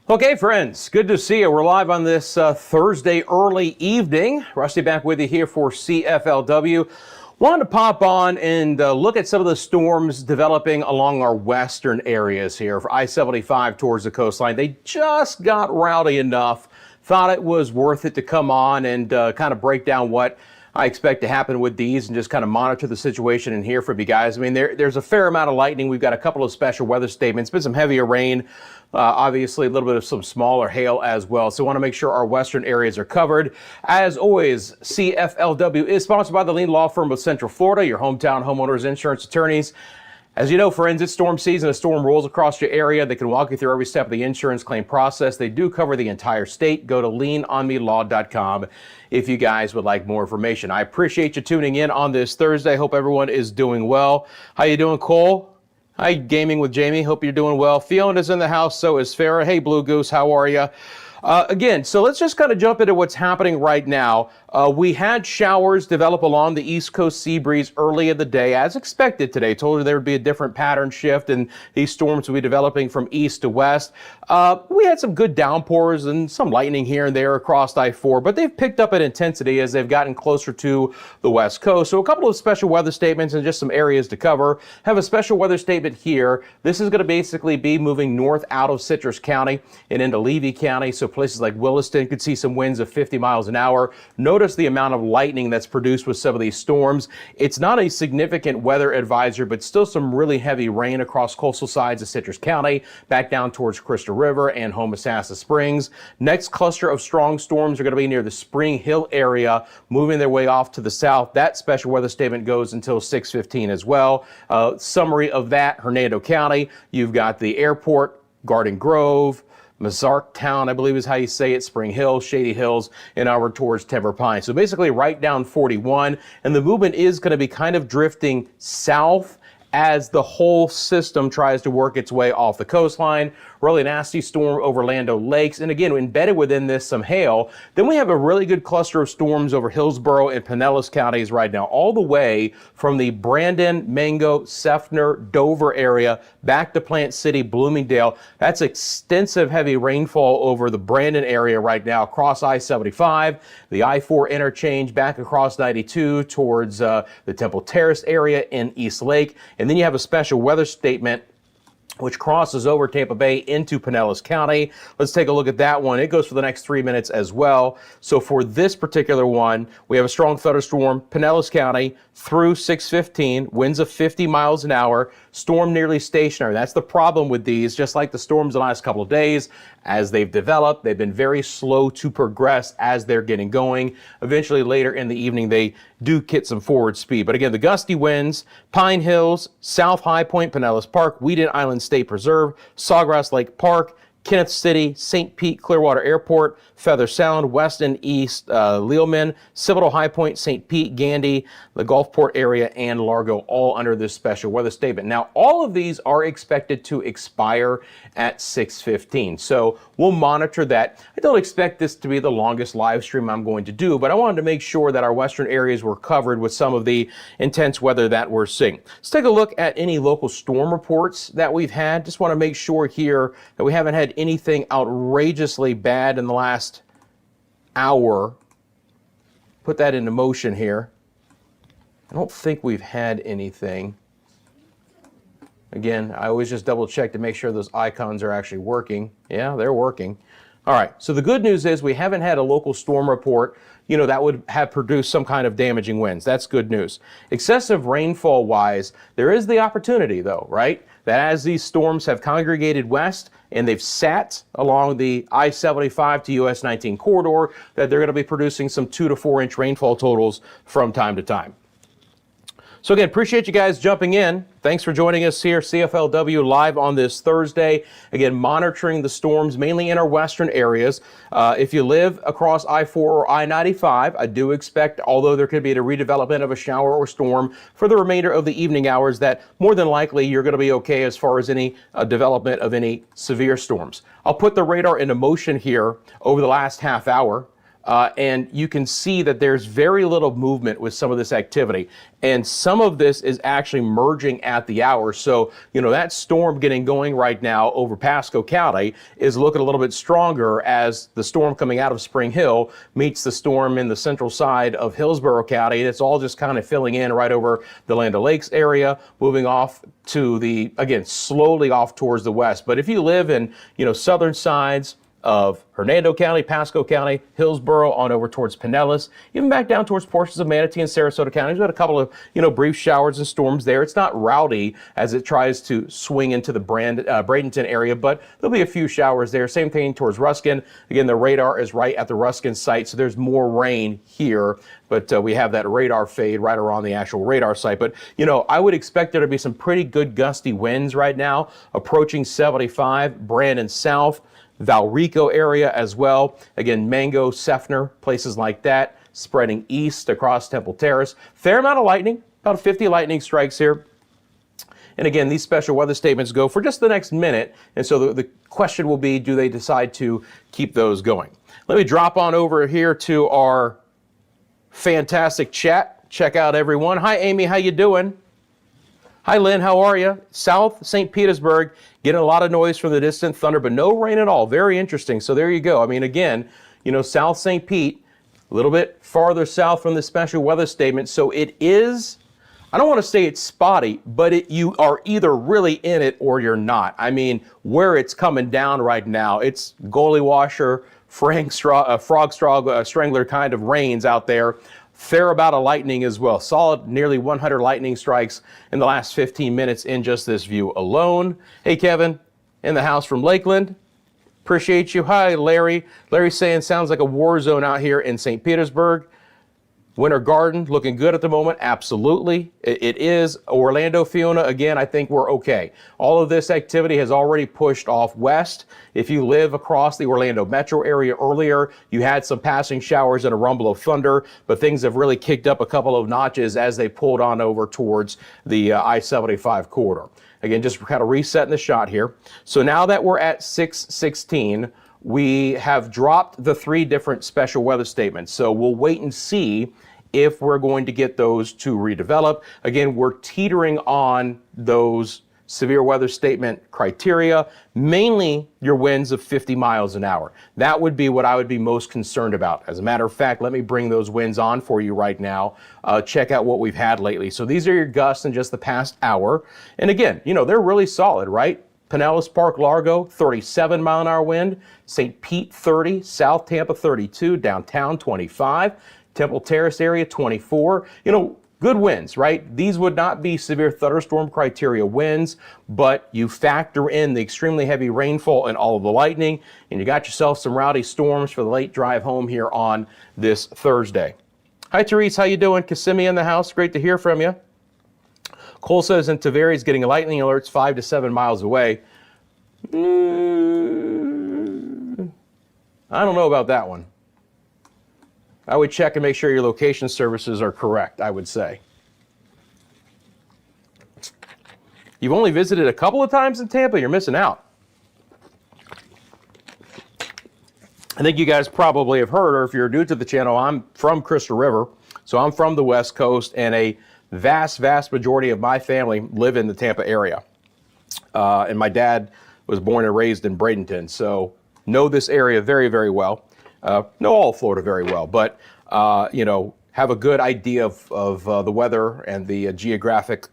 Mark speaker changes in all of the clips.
Speaker 1: Okay, friends, good to see you. We're live on this Thursday early evening. Rusty back with you here for CFLW. Wanted to pop on and look at some of the storms developing along our western areas here for I-75 towards the coastline. They just got rowdy enough. Thought it was worth it to come on and kind of break down what I expect to happen with these and just kind of monitor the situation and hear from you guys. I mean, there's a fair amount of lightning. We've got a couple of special weather statements, been some heavier rain, obviously a little bit of some smaller hail as well. So we want to make sure our western areas are covered. As always, CFLW is sponsored by the Lean Law Firm of Central Florida, your hometown homeowners insurance attorneys. As you know, friends, it's storm season. A storm rolls across your area. They can walk you through every step of the insurance claim process. They do cover the entire state. Go to leanonmelaw.com if you guys would like more information. I appreciate you tuning in on this Thursday. Hope everyone is doing well. How you doing, Cole? Hi, Gaming with Jamie. Hope you're doing well. Fiona's in the house. So is Farah. Hey, Blue Goose. How are you? Again, so let's just kind of jump into what's happening right now. We had showers develop along the East Coast sea breeze early in the day, as expected today. Told you there would be a different pattern shift, and these storms would be developing from east to west. We had some good downpours and some lightning here and there across I-4, but they've picked up in intensity as they've gotten closer to the west coast. So a couple of special weather statements and just some areas to cover. Have a special weather statement here. This is going to basically be moving north out of Citrus County and into Levy County. So places like Williston could see some winds of 50 miles an hour. Notice the amount of lightning that's produced with some of these storms. It's not a significant weather advisory, but still some really heavy rain across coastal sides of Citrus County, back down towards Crystal River and Homosassa Springs. Next cluster of strong storms are going to be near the Spring Hill area, moving their way off to the south. That special weather statement goes until 6:15 as well. Summary of that, Hernando County, you've got the airport, Garden Grove, Mazark Town, I believe is how you say it, Spring Hill, Shady Hills, and onward towards Timber Pine. So basically right down 41, and the movement is going to be kind of drifting south as the whole system tries to work its way off the coastline. Really nasty storm over Land O' Lakes. And again, embedded within this, some hail. Then we have a really good cluster of storms over Hillsborough and Pinellas counties right now, all the way from the Brandon, Mango, Seffner, Dover area back to Plant City, Bloomingdale. That's extensive heavy rainfall over the Brandon area right now across I-75, the I-4 interchange back across 92 towards the Temple Terrace area in East Lake. And then you have a special weather statement which crosses over Tampa Bay into Pinellas County. Let's take a look at that one. It goes for the next 3 minutes as well. So for this particular one, we have a strong thunderstorm, Pinellas County through 6:15, winds of 50 miles an hour, storm nearly stationary. That's the problem with these, just like the storms the last couple of days. As they've developed, they've been very slow to progress as they're getting going. Eventually later in the evening, they do get some forward speed. But again, the gusty winds, Pine Hills, South High Point, Pinellas Park, Weeden Island State Preserve, Sawgrass Lake Park, Kenneth City, St. Pete, Clearwater Airport, Feather Sound, West and East, Lealman, Civil High Point, St. Pete, Gandy, the Gulfport area, and Largo, all under this special weather statement. Now, all of these are expected to expire at 6:15, so we'll monitor that. I don't expect this to be the longest live stream I'm going to do, but I wanted to make sure that our western areas were covered with some of the intense weather that we're seeing. Let's take a look at any local storm reports that we've had. Just want to make sure here that we haven't had anything outrageously bad in the last hour. Put that into motion here. I don't think we've had anything. Again, I always just double check to make sure those icons are actually working. Yeah, they're working. All right, so the good news is we haven't had a local storm report, that would have produced some kind of damaging winds. That's good news. Excessive rainfall wise, there is the opportunity though, right? That as these storms have congregated west and they've sat along the I-75 to US 19 corridor, that they're going to be producing some 2 to 4 inch rainfall totals from time to time. So again, appreciate you guys jumping in. Thanks for joining us here, CFLW live on this Thursday. Again, monitoring the storms mainly in our western areas. If you live across I-4 or I-95, I do expect, although there could be a redevelopment of a shower or storm for the remainder of the evening hours, that more than likely you're going to be okay as far as any development of any severe storms. I'll put the radar into motion here over the last half hour. And you can see that there's very little movement with some of this activity. And some of this is actually merging at the hour. So, that storm getting going right now over Pasco County is looking a little bit stronger as the storm coming out of Spring Hill meets the storm in the central side of Hillsborough County. It's all just kind of filling in right over the Land O'Lakes area, moving off to again, slowly off towards the west. But if you live in, southern sides of Hernando County, Pasco County, Hillsborough, on over towards Pinellas, even back down towards portions of Manatee and Sarasota counties. We've got a couple of, brief showers and storms there. It's not rowdy as it tries to swing into the Bradenton area, but there'll be a few showers there. Same thing towards Ruskin. Again, the radar is right at the Ruskin site, so there's more rain here, but we have that radar fade right around the actual radar site. But, I would expect there to be some pretty good gusty winds right now, approaching 75, Brandon south, Valrico area as well. Again, Mango, Seffner, places like that, spreading east across Temple Terrace. Fair amount of lightning, about 50 lightning strikes here. And again, these special weather statements go for just the next minute. And so the question will be, do they decide to keep those going? Let me drop on over here to our fantastic chat. Check out everyone. Hi, Amy. How you doing? Hi, Lynn. How are you? South St. Petersburg, getting a lot of noise from the distant thunder, but no rain at all. Very interesting. So there you go. I mean, again, South St. Pete, a little bit farther south from the special weather statement. So it is, I don't want to say it's spotty, but you are either really in it or you're not. I mean, where it's coming down right now, it's goalie washer, frog strangler kind of rains out there. Fair amount of lightning as well. Solid nearly 100 lightning strikes in the last 15 minutes in just this view alone. Hey, Kevin, in the house from Lakeland. Appreciate you. Hi, Larry. Larry's saying sounds like a war zone out here in St. Petersburg. Winter Garden looking good at the moment. Absolutely. It is. Orlando, Fiona, again, I think we're okay. All of this activity has already pushed off west. If you live across the Orlando metro area earlier, you had some passing showers and a rumble of thunder, but things have really kicked up a couple of notches as they pulled on over towards the I-75 corridor. Again, just kind of resetting the shot here. So now that we're at 6:16, we have dropped the 3 different special weather statements. So we'll wait and see if we're going to get those to redevelop. Again, we're teetering on those severe weather statement criteria, mainly your winds of 50 miles an hour. That would be what I would be most concerned about. As a matter of fact, let me bring those winds on for you right now. Check out what we've had lately. So these are your gusts in just the past hour. And again, they're really solid, right? Pinellas Park, Largo, 37 mile an hour wind. St. Pete, 30. South Tampa, 32. Downtown, 25. Temple Terrace area, 24. Good winds, right? These would not be severe thunderstorm criteria winds, but you factor in the extremely heavy rainfall and all of the lightning, and you got yourself some rowdy storms for the late drive home here on this Thursday. Hi, Therese. How you doing? Kissimmee in the house. Great to hear from you. Cole says in Tavares getting lightning alerts 5 to 7 miles away. I don't know about that one. I would check and make sure your location services are correct, I would say. You've only visited a couple of times in Tampa, you're missing out. I think you guys probably have heard, or if you're new to the channel, I'm from Crystal River, so I'm from the West Coast, and a vast majority of my family live in the Tampa area. And my dad was born and raised in Bradenton, so know this area very, very well. Know all of Florida very well, but, have a good idea of the weather and the geographic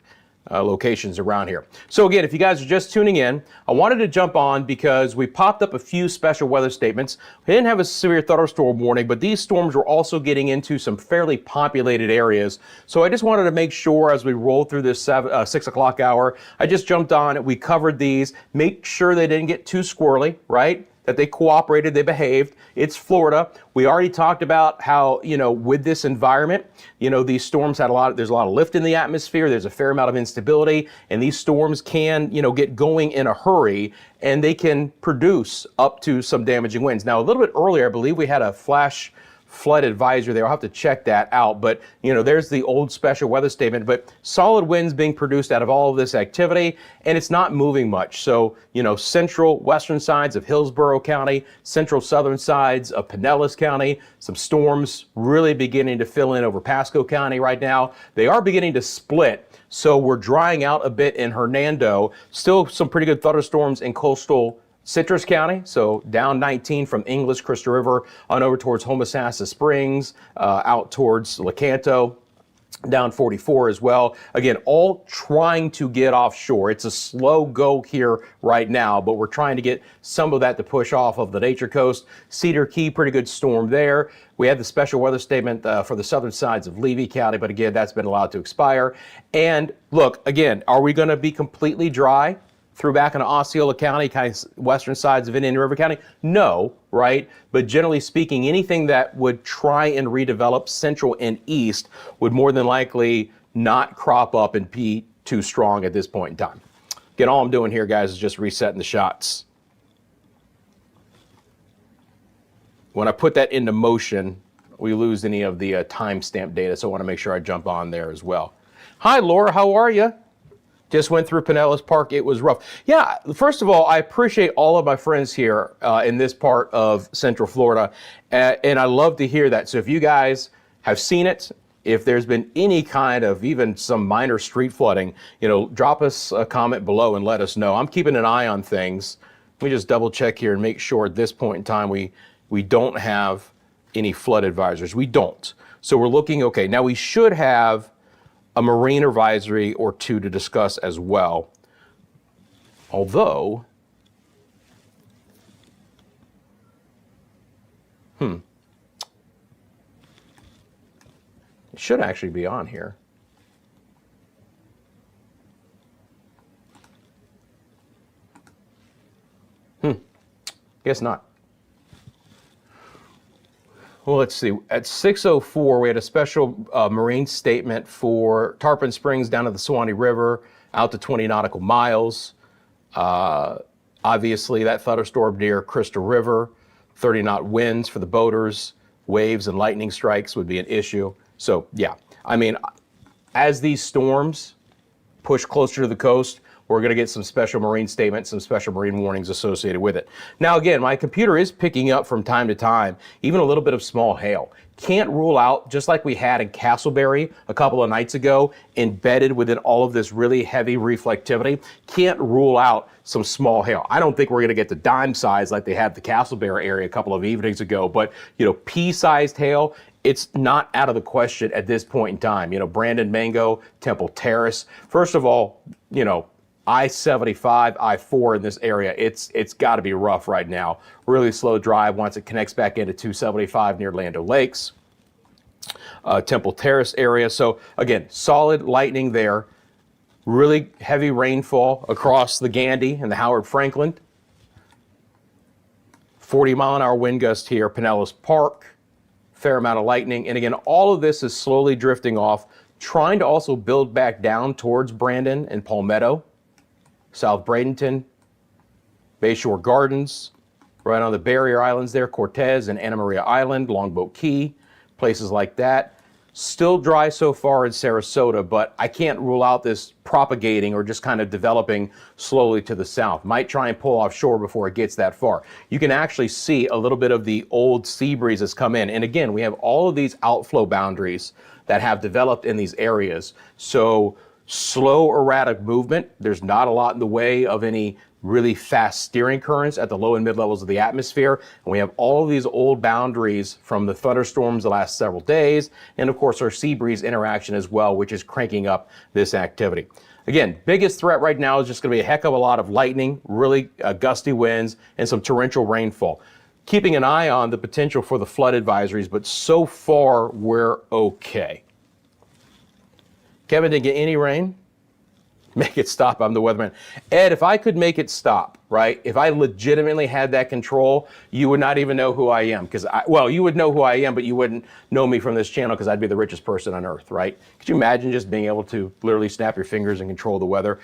Speaker 1: locations around here. So again, if you guys are just tuning in, I wanted to jump on because we popped up a few special weather statements. We didn't have a severe thunderstorm warning, but these storms were also getting into some fairly populated areas. So I just wanted to make sure as we roll through this 6 o'clock hour, I just jumped on, we covered these, make sure they didn't get too squirrely, right? That they cooperated, they behaved. It's Florida. We already talked about how, with this environment, these storms had there's a lot of lift in the atmosphere. There's a fair amount of instability, and these storms can, get going in a hurry, and they can produce up to some damaging winds. Now, a little bit earlier, I believe we had a flash flood advisory there. I'll have to check that out. But, you know, there's the old special weather statement. But solid winds being produced out of all of this activity, and it's not moving much. So, you know, central western sides of Hillsborough County, central southern sides of Pinellas County, some storms really beginning to fill in over Pasco County right now. They are beginning to split. So we're drying out a bit in Hernando. Still some pretty good thunderstorms in coastal Citrus County, so down 19 from English, Crystal River on over towards Homosassa Springs, out towards Lecanto, down 44 as well. Again, all trying to get offshore. It's a slow go here right now, but we're trying to get some of that to push off of the Nature Coast. Cedar Key, pretty good storm there. We had the special weather statement for the southern sides of Levy County, but again, that's been allowed to expire. And look, again, are we going to be completely dry through back into Osceola County, kind of western sides of Indian River County? No, right? But generally speaking, anything that would try and redevelop central and east would more than likely not crop up and be too strong at this point in time. Again, all I'm doing here, guys, is just resetting the shots. When I put that into motion, we lose any of the timestamp data, so I want to make sure I jump on there as well. Hi, Laura, how are you? Just went through Pinellas Park. It was rough. Yeah, first of all, I appreciate all of my friends here in this part of Central Florida, and I love to hear that. So if you guys have seen it, if there's been any kind of even some minor street flooding, you know, drop us a comment below and let us know. I'm keeping an eye on things. Let me just double check here and make sure at this point in time we don't have any flood advisories. We don't. So we're looking okay. Now we should have a marine advisory or two to discuss as well. Although, it should actually be on here. Guess not. Well, let's see. At 6:04, we had a special marine statement for Tarpon Springs down to the Suwannee River, out to 20 nautical miles. Obviously, that thunderstorm near Crystal River, 30-knot winds for the boaters, waves and lightning strikes would be an issue. So, yeah, I mean, as these storms push closer to the coast, we're going to get some special marine statements, some special marine warnings associated with it. Now, again, my computer is picking up from time to time, even a little bit of small hail. Can't rule out, just like we had in Castleberry a couple of nights ago, embedded within all of this really heavy reflectivity, can't rule out some small hail. I don't think we're going to get the dime size like they had the Castleberry area a couple of evenings ago, but, you know, pea-sized hail, it's not out of the question at this point in time. You know, Brandon, Mango, Temple Terrace. First of all, you know, I-75, I-4 in this area, it's got to be rough right now. Really slow drive once it connects back into 275 near Land O'Lakes. Temple Terrace area. So again, solid lightning there. Really heavy rainfall across the Gandy and the Howard Franklin. 40-mile-an-hour wind gust here, Pinellas Park. Fair amount of lightning. And again, all of this is slowly drifting off, trying to also build back down towards Brandon and Palmetto. South Bradenton, Bayshore Gardens, right on the barrier islands there, Cortez and Anna Maria Island, Longboat Key, places like that. Still dry so far in Sarasota, but I can't rule out this propagating or just kind of developing slowly to the south. Might try and pull offshore before it gets that far. You can actually see a little bit of the old sea breezes come in. And again, we have all of these outflow boundaries that have developed in these areas. So slow, erratic movement. There's not a lot in the way of any really fast steering currents at the low and mid levels of the atmosphere. And we have all of these old boundaries from the thunderstorms the last several days. And of course, our sea breeze interaction as well, which is cranking up this activity. Again, biggest threat right now is just going to be a heck of a lot of lightning, really gusty winds, and some torrential rainfall. Keeping an eye on the potential for the flood advisories, but so far we're okay. Kevin didn't get any rain. Make it stop. I'm the weatherman. Ed, if I could make it stop, right? If I legitimately had that control, you would not even know who I am. Well, you would know who I am, but you wouldn't know me from this channel because I'd be the richest person on earth, right? Could you imagine just being able to literally snap your fingers and control the weather?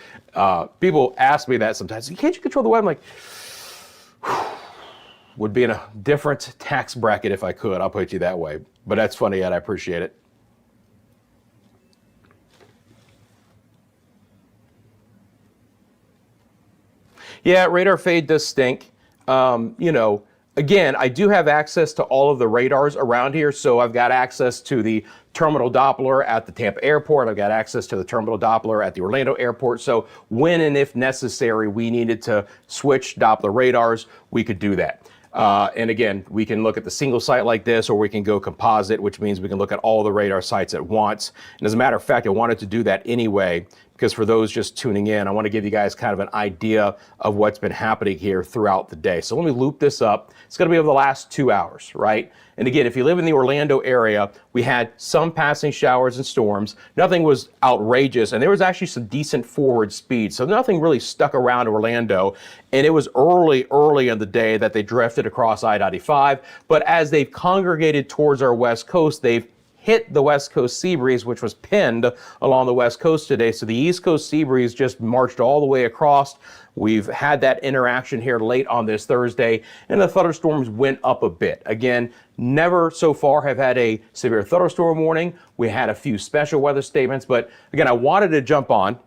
Speaker 1: People ask me that sometimes. Can't you control the weather? I'm like, would be in a different tax bracket if I could. I'll put it to you that way. But that's funny, Ed. I appreciate it. Yeah, radar fade does stink. Again, I do have access to all of the radars around here. So I've got access to the terminal Doppler at the Tampa airport. I've got access to the terminal Doppler at the Orlando airport. So when and if necessary, we needed to switch Doppler radars, we could do that. And again, we can look at the single site like this, or we can go composite, which means we can look at all the radar sites at once. And as a matter of fact, I wanted to do that anyway, because for those just tuning in, I want to give you guys kind of an idea of what's been happening here throughout the day. So let me loop this up. It's going to be over the last 2 hours, right? And again, if you live in the Orlando area, we had some passing showers and storms. Nothing was outrageous, and there was actually some decent forward speed. So nothing really stuck around Orlando. And it was early in the day that they drifted across I-95. But as they've congregated towards our west coast, they've hit the west coast sea breeze, which was pinned along the west coast today. So the east coast sea breeze just marched all the way across. We've had that interaction here late on this Thursday, and the thunderstorms went up a bit. Again, never so far have had a severe thunderstorm warning. We had a few special weather statements, but again, I wanted to jump on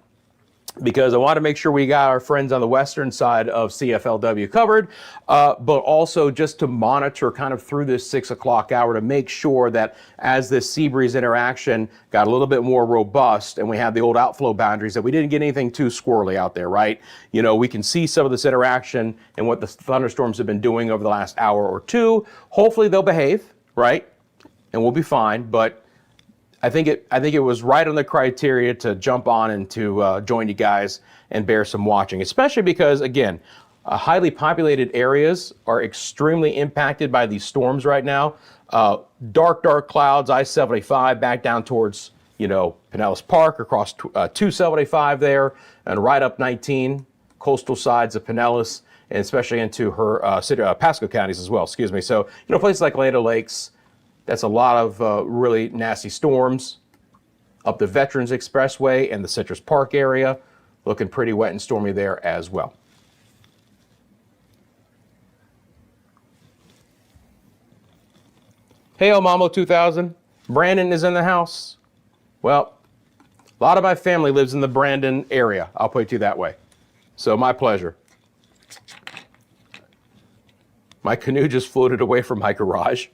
Speaker 1: because I want to make sure we got our friends on the western side of CFLW covered, but also just to monitor kind of through this 6 o'clock hour to make sure that as this sea breeze interaction got a little bit more robust and we had the old outflow boundaries, that we didn't get anything too squirrely out there, right? You know, we can see some of this interaction and what the thunderstorms have been doing over the last hour or two. Hopefully they'll behave, right? And we'll be fine, but I think it was right on the criteria to jump on and to join you guys and bear some watching, especially because, again, highly populated areas are extremely impacted by these storms right now. Dark clouds, I-75 back down towards, Pinellas Park, across 275 there, and right up 19, coastal sides of Pinellas, and especially into her Pasco counties as well, excuse me. So, places like Land O'Lakes, that's a lot of really nasty storms. Up the Veterans Expressway and the Citrus Park area, looking pretty wet and stormy there as well. Hey, Mamo 2000, Brandon is in the house. Well, a lot of my family lives in the Brandon area. I'll put it to you that way. So my pleasure. My canoe just floated away from my garage.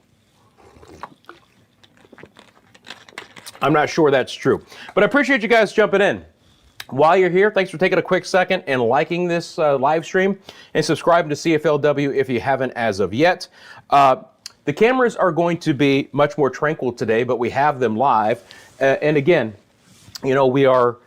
Speaker 1: I'm not sure that's true, but I appreciate you guys jumping in. While you're here, thanks for taking a quick second and liking this live stream and subscribing to CFLW if you haven't as of yet. The cameras are going to be much more tranquil today, but we have them live. And again, we are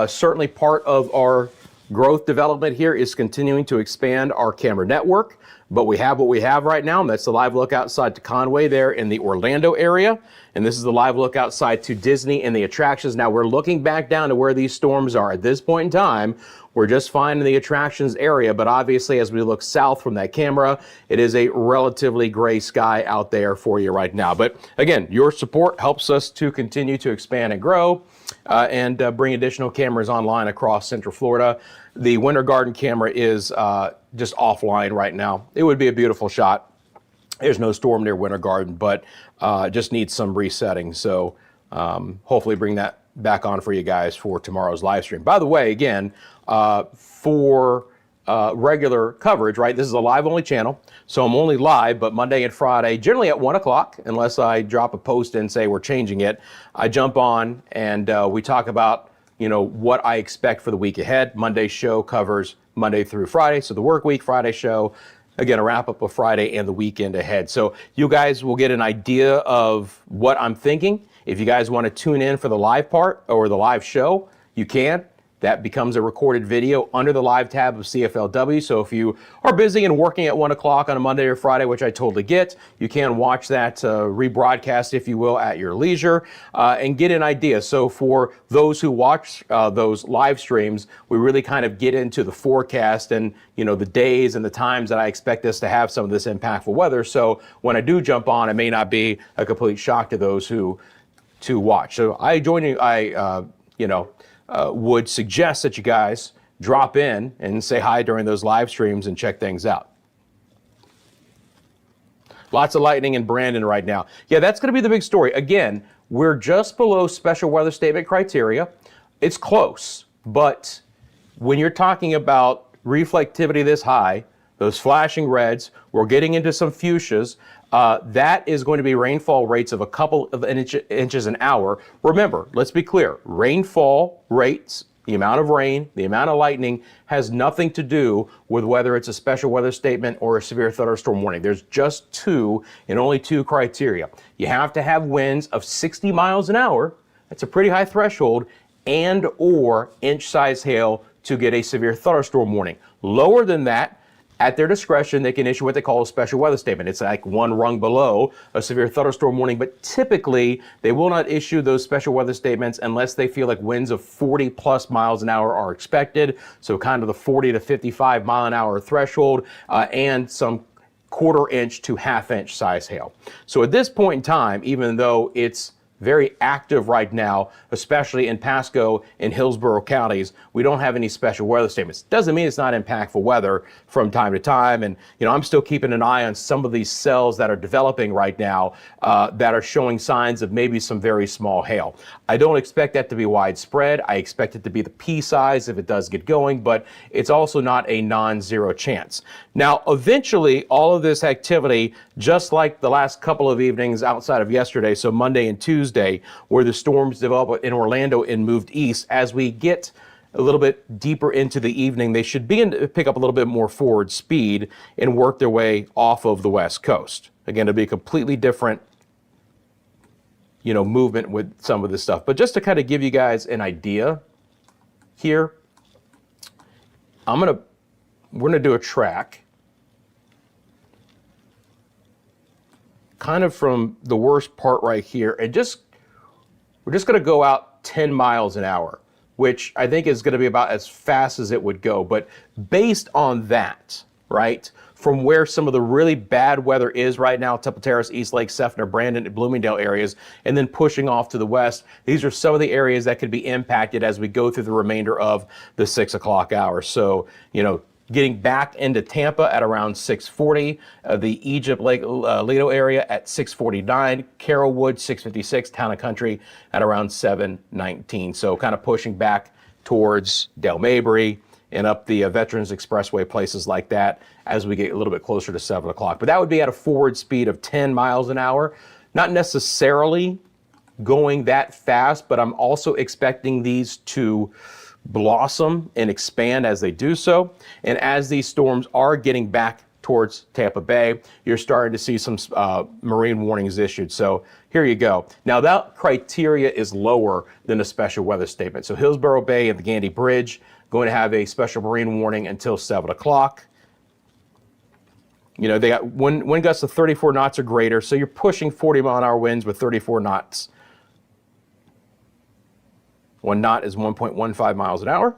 Speaker 1: certainly part of our growth development here is continuing to expand our camera network. But we have what we have right now, and that's the live look outside to Conway there in the Orlando area. And this is the live look outside to Disney and the attractions. Now we're looking back down to where these storms are. At this point in time, we're just fine in the attractions area, but obviously as we look south from that camera, it is a relatively gray sky out there for you right now. But again, your support helps us to continue to expand and grow and bring additional cameras online across Central Florida. The Winter Garden camera is just offline right now. It would be a beautiful shot. There's no storm near Winter Garden, but just needs some resetting. So hopefully bring that back on for you guys for tomorrow's live stream. By the way, again, for regular coverage, right? This is a live only channel, so I'm only live, but Monday and Friday, generally at 1 o'clock, unless I drop a post and say we're changing it, I jump on and we talk about what I expect for the week ahead. Monday's show covers Monday through Friday, so the work week, Friday show, again, a wrap up of Friday and the weekend ahead. So you guys will get an idea of what I'm thinking. If you guys want to tune in for the live part or the live show, you can. That becomes a recorded video under the live tab of CFLW. So if you are busy and working at 1 o'clock on a Monday or Friday, which I totally get, you can watch that rebroadcast, if you will, at your leisure and get an idea. So for those who watch those live streams, we really kind of get into the forecast and, the days and the times that I expect us to have some of this impactful weather. So when I do jump on, it may not be a complete shock to those who watch. So I join you, would suggest that you guys drop in and say hi during those live streams and check things out. Lots of lightning in Brandon right now. Yeah, that's going to be the big story. Again, we're just below special weather statement criteria. It's close, but when you're talking about reflectivity this high, those flashing reds, we're getting into some fuchsias. That is going to be rainfall rates of a couple of inches an hour. Remember, let's be clear, rainfall rates, the amount of rain, the amount of lightning has nothing to do with whether it's a special weather statement or a severe thunderstorm warning. There's just two and only two criteria. You have to have winds of 60 miles an hour. That's a pretty high threshold, and or inch-size hail to get a severe thunderstorm warning. Lower than that, at their discretion, they can issue what they call a special weather statement. It's like one rung below a severe thunderstorm warning, but typically they will not issue those special weather statements unless they feel like winds of 40 plus miles an hour are expected. So kind of the 40 to 55 mile an hour threshold, and some quarter-inch to half-inch size hail. So at this point in time, even though it's very active right now, especially in Pasco and Hillsborough counties, we don't have any special weather statements. Doesn't mean it's not impactful weather from time to time. And, I'm still keeping an eye on some of these cells that are developing right now that are showing signs of maybe some very small hail. I don't expect that to be widespread. I expect it to be the pea size if it does get going, but it's also not a non-zero chance. Now, eventually, all of this activity, just like the last couple of evenings outside of yesterday, so Monday and Tuesday, where the storms developed in Orlando and moved east, as we get a little bit deeper into the evening, they should begin to pick up a little bit more forward speed and work their way off of the west coast. Again, it'll be a completely different movement with some of this stuff. But just to kind of give you guys an idea here, we're gonna do a track kind of from the worst part right here, and we're just gonna go out 10 miles an hour, which I think is gonna be about as fast as it would go. But based on that, right, from where some of the really bad weather is right now, Temple Terrace, East Lake, Seffner, Brandon, and Bloomingdale areas, and then pushing off to the west, these are some of the areas that could be impacted as we go through the remainder of the 6 o'clock hour. So, getting back into Tampa at around 6:40, the Egypt Lake Lido area at 6:49, Carrollwood 6:56, Town and Country at around 7:19. So kind of pushing back towards Del Mabry and up the Veterans Expressway, places like that, as we get a little bit closer to 7 o'clock. But that would be at a forward speed of 10 miles an hour. Not necessarily going that fast, but I'm also expecting these to blossom and expand as they do so. And as these storms are getting back towards Tampa Bay, you're starting to see some marine warnings issued. So here you go. Now that criteria is lower than a special weather statement. So Hillsborough Bay and the Gandy Bridge going to have a special marine warning until 7 o'clock. They got wind gusts of 34 knots or greater. So you're pushing 40 mile an hour winds with 34 knots. 1 knot is 1.15 miles an hour.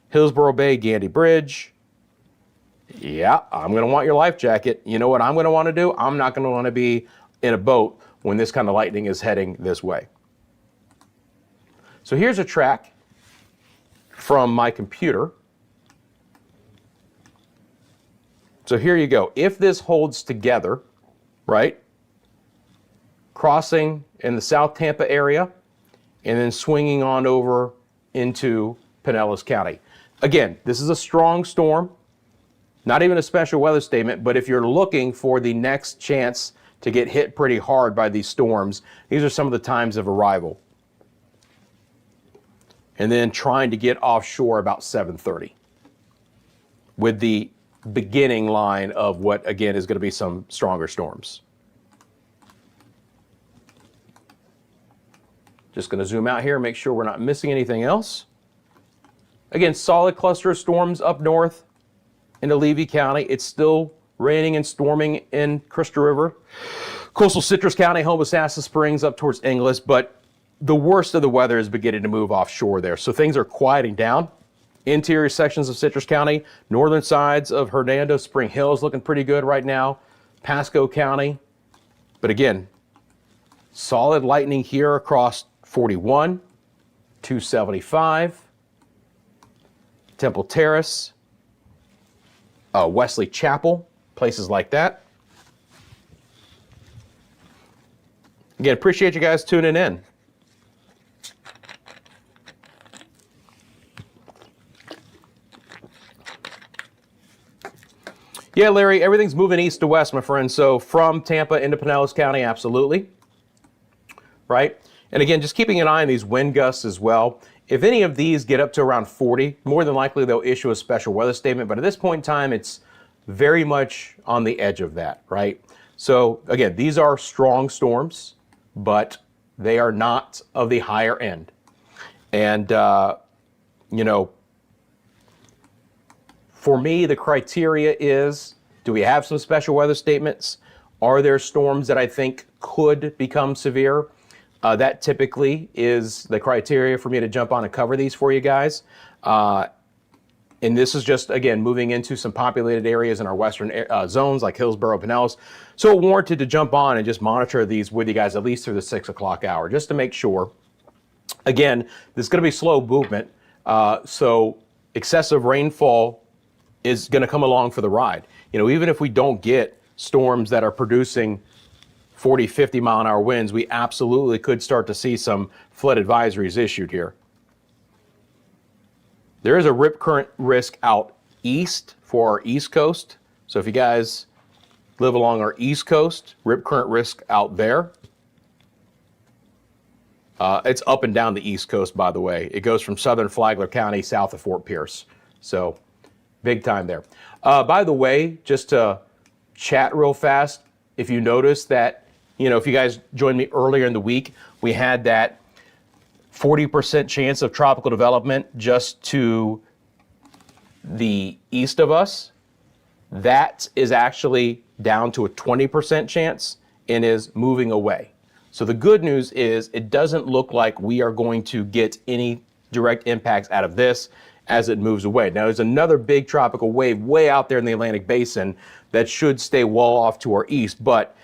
Speaker 1: Hillsborough Bay, Gandy Bridge. Yeah, I'm going to want your life jacket. You know what I'm going to want to do? I'm not going to want to be in a boat when this kind of lightning is heading this way. So here's a track from my computer. So here you go. If this holds together, right, crossing in the South Tampa area, and then swinging on over into Pinellas County. Again, this is a strong storm, not even a special weather statement, but if you're looking for the next chance to get hit pretty hard by these storms, these are some of the times of arrival. And then trying to get offshore about 7:30 with the beginning line of what, again, is going to be some stronger storms. Just going to zoom out here, make sure we're not missing anything else. Again, solid cluster of storms up north into Levy County. It's still raining and storming in Crystal River. Coastal Citrus County, Homosassa Springs up towards Inglis, but the worst of the weather is beginning to move offshore there. So things are quieting down. Interior sections of Citrus County, northern sides of Hernando, Spring Hill is looking pretty good right now. Pasco County. But again, solid lightning here across 41, 275, Temple Terrace, Wesley Chapel, places like that. Again, appreciate you guys tuning in. Yeah, Larry, everything's moving east to west, my friend. So from Tampa into Pinellas County, absolutely. Right? And again, just keeping an eye on these wind gusts as well. If any of these get up to around 40, more than likely they'll issue a special weather statement. But at this point in time, it's very much on the edge of that, right? So again, these are strong storms, but they are not of the higher end. And, you know, for me, the criteria is, do we have some special weather statements? Are there storms that I think could become severe? That typically is the criteria for me to jump on and cover these for you guys. And this is just, again, moving into some populated areas in our western zones like Hillsborough, Pinellas. So warranted to jump on and just monitor these with you guys at least through the 6 o'clock hour, just to make sure. Again, there's going to be slow movement. So excessive rainfall is going to come along for the ride. You know, even if we don't get storms that are producing 40, 50 mile an hour winds, we absolutely could start to see some flood advisories issued here. There is a rip current risk out east for our east coast. So if you guys live along our east coast, rip current risk out there. It's up and down the east coast, by the way. It goes from southern Flagler County south of Fort Pierce. So big time there. By the way, just to chat real fast, if you notice that, you know, if you guys joined me earlier in the week, we had that 40% chance of tropical development just to the east of us. That is actually down to a 20% chance and is moving away. So the good news is it doesn't look like we are going to get any direct impacts out of this as it moves away. Now, there's another big tropical wave way out there in the Atlantic Basin that should stay well off to our east, but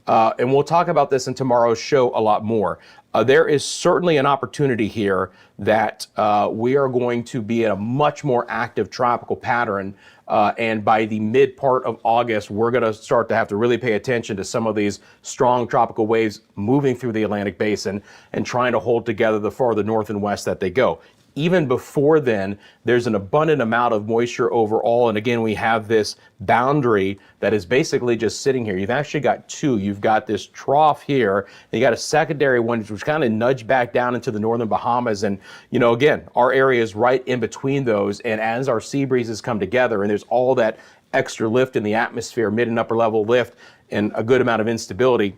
Speaker 1: and we'll talk about this in tomorrow's show a lot more. There is certainly an opportunity here that we are going to be in a much more active tropical pattern. And by the mid part of August, we're going to start to have to really pay attention to some of these strong tropical waves moving through the Atlantic Basin and trying to hold together the farther north and west that they go. Even before then, there's an abundant amount of moisture overall. And again, we have this boundary that is basically just sitting here. You've actually got two. You've got this trough here, and you got a secondary one, which kind of nudged back down into the northern Bahamas. And, you know, again, our area is right in between those. And as our sea breezes come together, and there's all that extra lift in the atmosphere, mid and upper level lift, and a good amount of instability,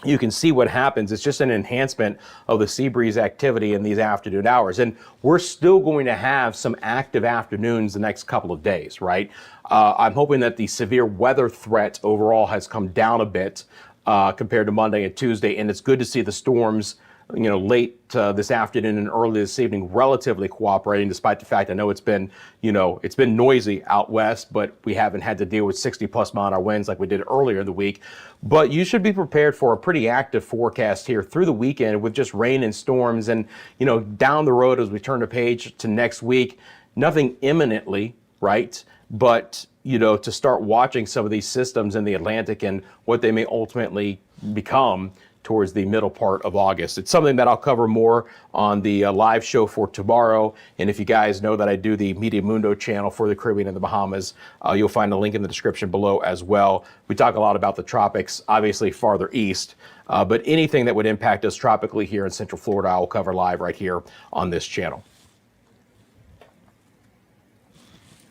Speaker 1: you can see what happens. It's just an enhancement of the sea breeze activity in these afternoon hours. And we're still going to have some active afternoons the next couple of days, right? I'm hoping that the severe weather threat overall has come down a bit compared to Monday and Tuesday. And it's good to see the storms, you know, late this afternoon and early this evening relatively cooperating, despite the fact I know it's been, you know, it's been noisy out west, but we haven't had to deal with 60 plus mile an hour winds like we did earlier in the week. But you should be prepared for a pretty active forecast here through the weekend with just rain and storms. And, you know, down the road as we turn the page to next week, nothing imminently, right? But, you know, to start watching some of these systems in the Atlantic and what they may ultimately become towards the middle part of August. It's something that I'll cover more on the live show for tomorrow. And if you guys know that I do the Media Mundo channel for the Caribbean and the Bahamas, you'll find a link in the description below as well. We talk a lot about the tropics, obviously farther east, but anything that would impact us tropically here in Central Florida, I'll cover live right here on this channel.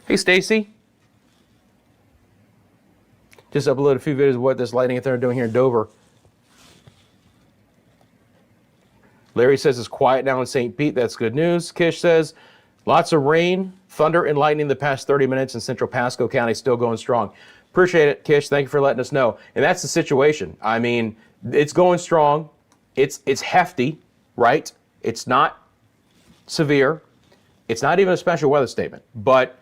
Speaker 1: Hey, Stacy. Just uploaded a few videos of what this lightning out there doing here in Dover. Larry says it's quiet now in St. Pete. That's good news. Kish says lots of rain, thunder, and lightning the past 30 minutes in central Pasco County, still going strong. Appreciate it, Kish. Thank you for letting us know. And that's the situation. I mean, it's going strong. It's hefty, right? It's not severe. It's not even a special weather statement, but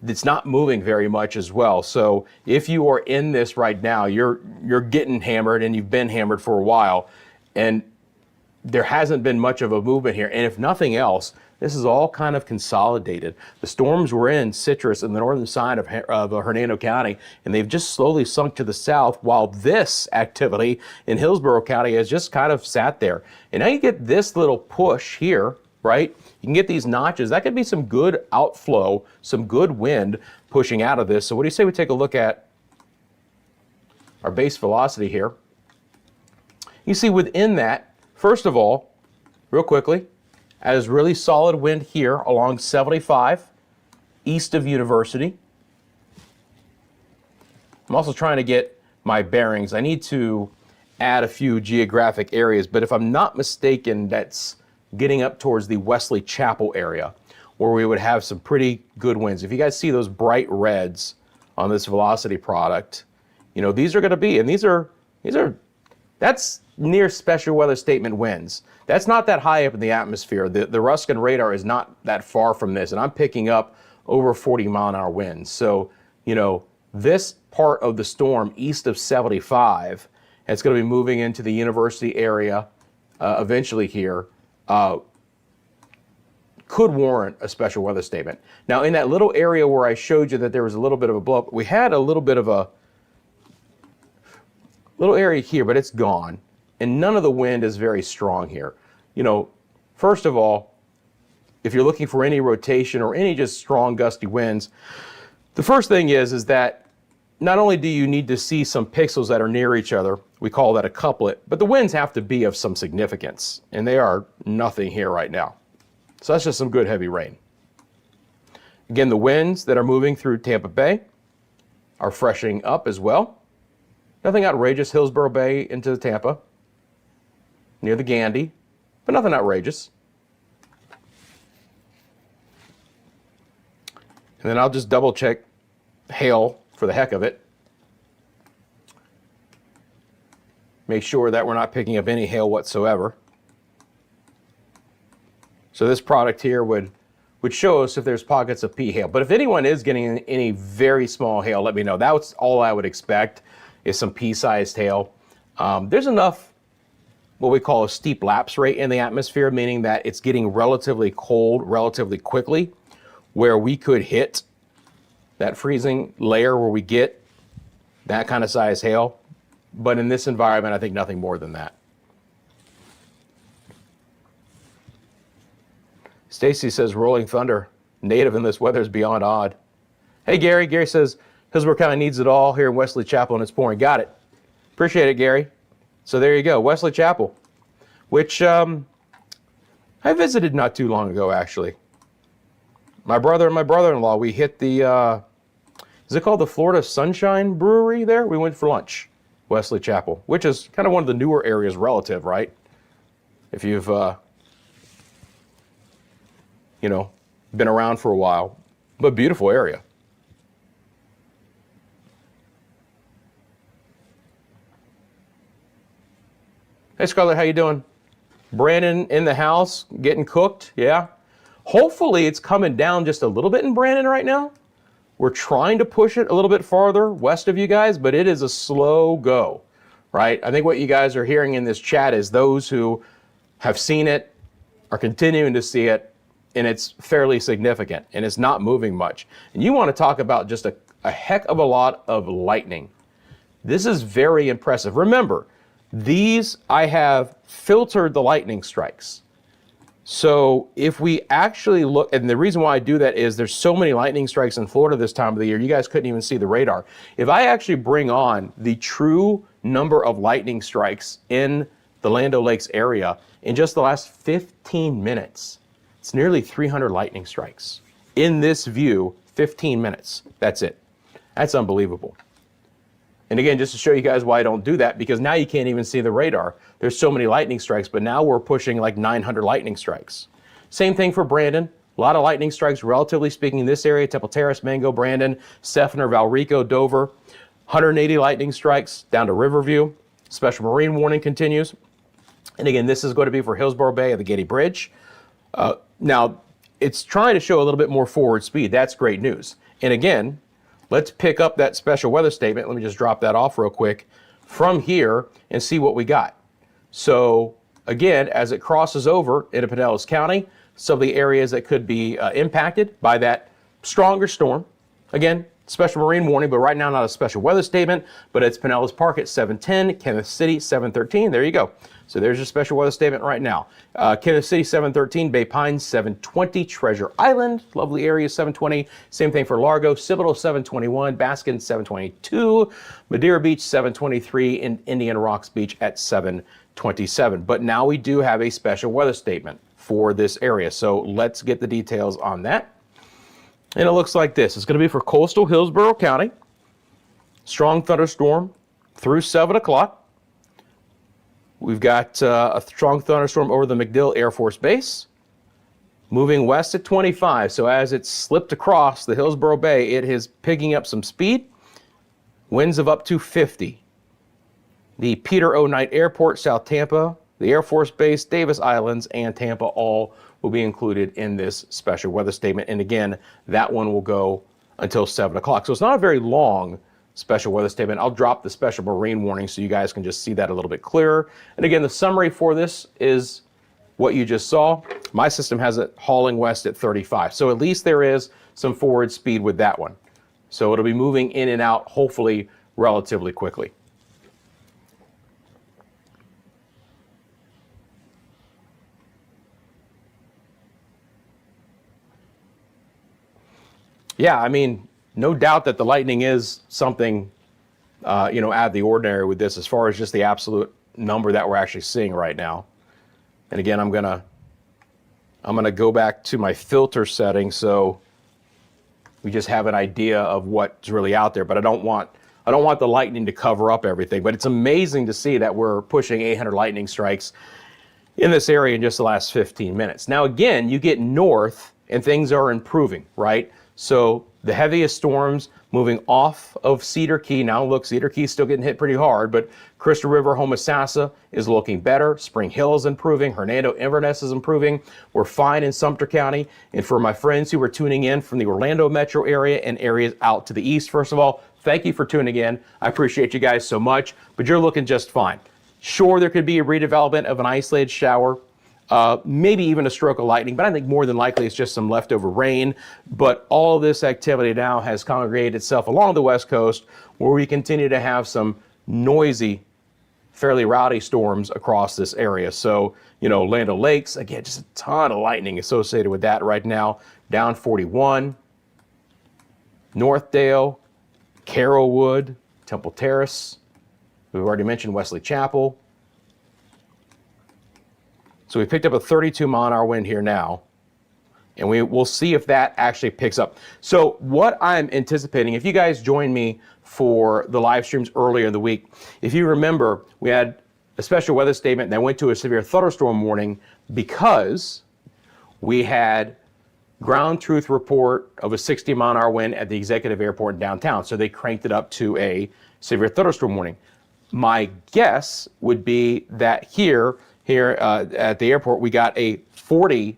Speaker 1: it's not moving very much as well. So if you are in this right now, you're getting hammered, and you've been hammered for a while, and there hasn't been much of a movement here. And if nothing else, this is all kind of consolidated. The storms were in Citrus and the northern side of Hernando County, and they've just slowly sunk to the south, while this activity in Hillsborough County has just kind of sat there. And now you get this little push here, right? You can get these notches. That could be some good outflow, some good wind pushing out of this. So what do you say we take a look at our base velocity here? You see within that, first of all, real quickly, as really solid wind here along 75 east of University. I'm also trying to get my bearings. I need to add a few geographic areas, but if I'm not mistaken, that's getting up towards the Wesley Chapel area where we would have some pretty good winds. If you guys see those bright reds on this velocity product, you know, these are going to be, and that's near special weather statement winds. That's not that high up in the atmosphere. The Ruskin radar is not that far from this, and I'm picking up over 40-mile-an-hour winds. So, you know, this part of the storm east of 75, it's going to be moving into the University area eventually here, could warrant a special weather statement. Now, in that little area where I showed you that there was a little bit of a blow up, we had a little bit of a little area here, but it's gone. And none of the wind is very strong here. You know, first of all, if you're looking for any rotation or any just strong gusty winds, the first thing is that not only do you need to see some pixels that are near each other, we call that a couplet, but the winds have to be of some significance, and they are nothing here right now. So that's just some good heavy rain. Again, the winds that are moving through Tampa Bay are freshening up as well. Nothing outrageous, Hillsborough Bay into Tampa, near the Gandy, but nothing outrageous. And then I'll just double check hail for the heck of it. Make sure that we're not picking up any hail whatsoever. So this product here would show us if there's pockets of pea hail. But if anyone is getting any very small hail, let me know. That's all I would expect, is some pea-sized hail. There's enough what we call a steep lapse rate in the atmosphere, meaning that it's getting relatively cold relatively quickly, where we could hit that freezing layer where we get that kind of size hail. But in this environment, I think nothing more than that. Stacy says, rolling thunder, native in this weather is beyond odd. Hey, Gary. Gary says, Hillsborough County needs it all here in Wesley Chapel, and it's pouring. Got it. Appreciate it, Gary. So there you go, Wesley Chapel, which I visited not too long ago, actually. My brother and my brother-in-law, we hit the, is it called the Florida Sunshine Brewery there? We went for lunch, Wesley Chapel, which is kind of one of the newer areas relative, right? If you've, you know, been around for a while, but beautiful area. Hey, Scarlett, how you doing? Brandon in the house, getting cooked, yeah. Hopefully it's coming down just a little bit in Brandon right now. We're trying to push it a little bit farther west of you guys, but it is a slow go, right? I think what you guys are hearing in this chat is those who have seen it are continuing to see it, and it's fairly significant, and it's not moving much. And you want to talk about just a heck of a lot of lightning. This is very impressive. Remember, these, I have filtered the lightning strikes. So if we actually look, and the reason why I do that is there's so many lightning strikes in Florida this time of the year, you guys couldn't even see the radar. If I actually bring on the true number of lightning strikes in the Land O'Lakes area in just the last 15 minutes, it's nearly 300 lightning strikes. In this view, 15 minutes, that's it. That's unbelievable. And again, just to show you guys why I don't do that, because now you can't even see the radar. There's so many lightning strikes, but now we're pushing like 900 lightning strikes. Same thing for Brandon. A lot of lightning strikes, relatively speaking, in this area: Temple Terrace, Mango, Brandon, Steffner, Valrico, Dover. 180 lightning strikes down to Riverview. Special marine warning continues. And again, this is going to be for Hillsborough Bay at the Getty Bridge. Now, it's trying to show a little bit more forward speed. That's great news. And again, let's pick up that special weather statement. Let me just drop that off real quick from here and see what we got. So again, as it crosses over into Pinellas County, some of the areas that could be impacted by that stronger storm. Again, special marine warning, but right now not a special weather statement, but it's Pinellas Park at 7:10, Kenneth City 7:13. There you go. So there's your special weather statement right now. Kenneth City 7:13, Bay Pines 7:20, Treasure Island, lovely area 7:20. Same thing for Largo, Cibolo 7:21, Baskin 7:22, Madeira Beach 7:23, and Indian Rocks Beach at 7:27. But now we do have a special weather statement for this area. So let's get the details on that. And it looks like this. It's going to be for coastal Hillsborough County. Strong thunderstorm through 7 o'clock. We've got a strong thunderstorm over the MacDill Air Force Base. Moving west at 25. So as it slipped across the Hillsborough Bay, it is picking up some speed. Winds of up to 50. The Peter O. Knight Airport, South Tampa, the Air Force Base, Davis Islands, and Tampa all will be included in this special weather statement. And again, that one will go until 7 o'clock. So it's not a very long special weather statement. I'll drop the special marine warning so you guys can just see that a little bit clearer. And again, the summary for this is what you just saw. My system has it hauling west at 35. So at least there is some forward speed with that one. So it'll be moving in and out, hopefully relatively quickly. Yeah, I mean, no doubt that the lightning is something, out of the ordinary with this as far as just the absolute number that we're actually seeing right now. And again, I'm gonna go back to my filter setting so we just have an idea of what's really out there. But I don't want the lightning to cover up everything. But it's amazing to see that we're pushing 800 lightning strikes in this area in just the last 15 minutes. Now, again, you get north and things are improving, right? So the heaviest storms moving off of Cedar Key. Now look, Cedar Key is still getting hit pretty hard, but Crystal River, Homosassa is looking better. Spring Hill is improving. Hernando, Inverness is improving. We're fine in Sumter County. And for my friends who are tuning in from the Orlando metro area and areas out to the east, first of all, thank you for tuning in. I appreciate you guys so much, but you're looking just fine. Sure, there could be a redevelopment of an isolated shower, maybe even a stroke of lightning, but I think more than likely it's just some leftover rain. But all of this activity now has congregated itself along the west coast, where we continue to have some noisy, fairly rowdy storms across this area. So, Land O'Lakes, again, just a ton of lightning associated with that right now. Down 41, Northdale, Carrollwood, Temple Terrace. We've already mentioned Wesley Chapel. So we picked up a 32 mile an hour wind here now, and we'll see if that actually picks up. So what I'm anticipating, if you guys joined me for the live streams earlier in the week, if you remember, we had a special weather statement that went to a severe thunderstorm warning because we had ground truth report of a 60 mile an hour wind at the executive airport in downtown. So they cranked it up to a severe thunderstorm warning. My guess would be that here at the airport, we got a 40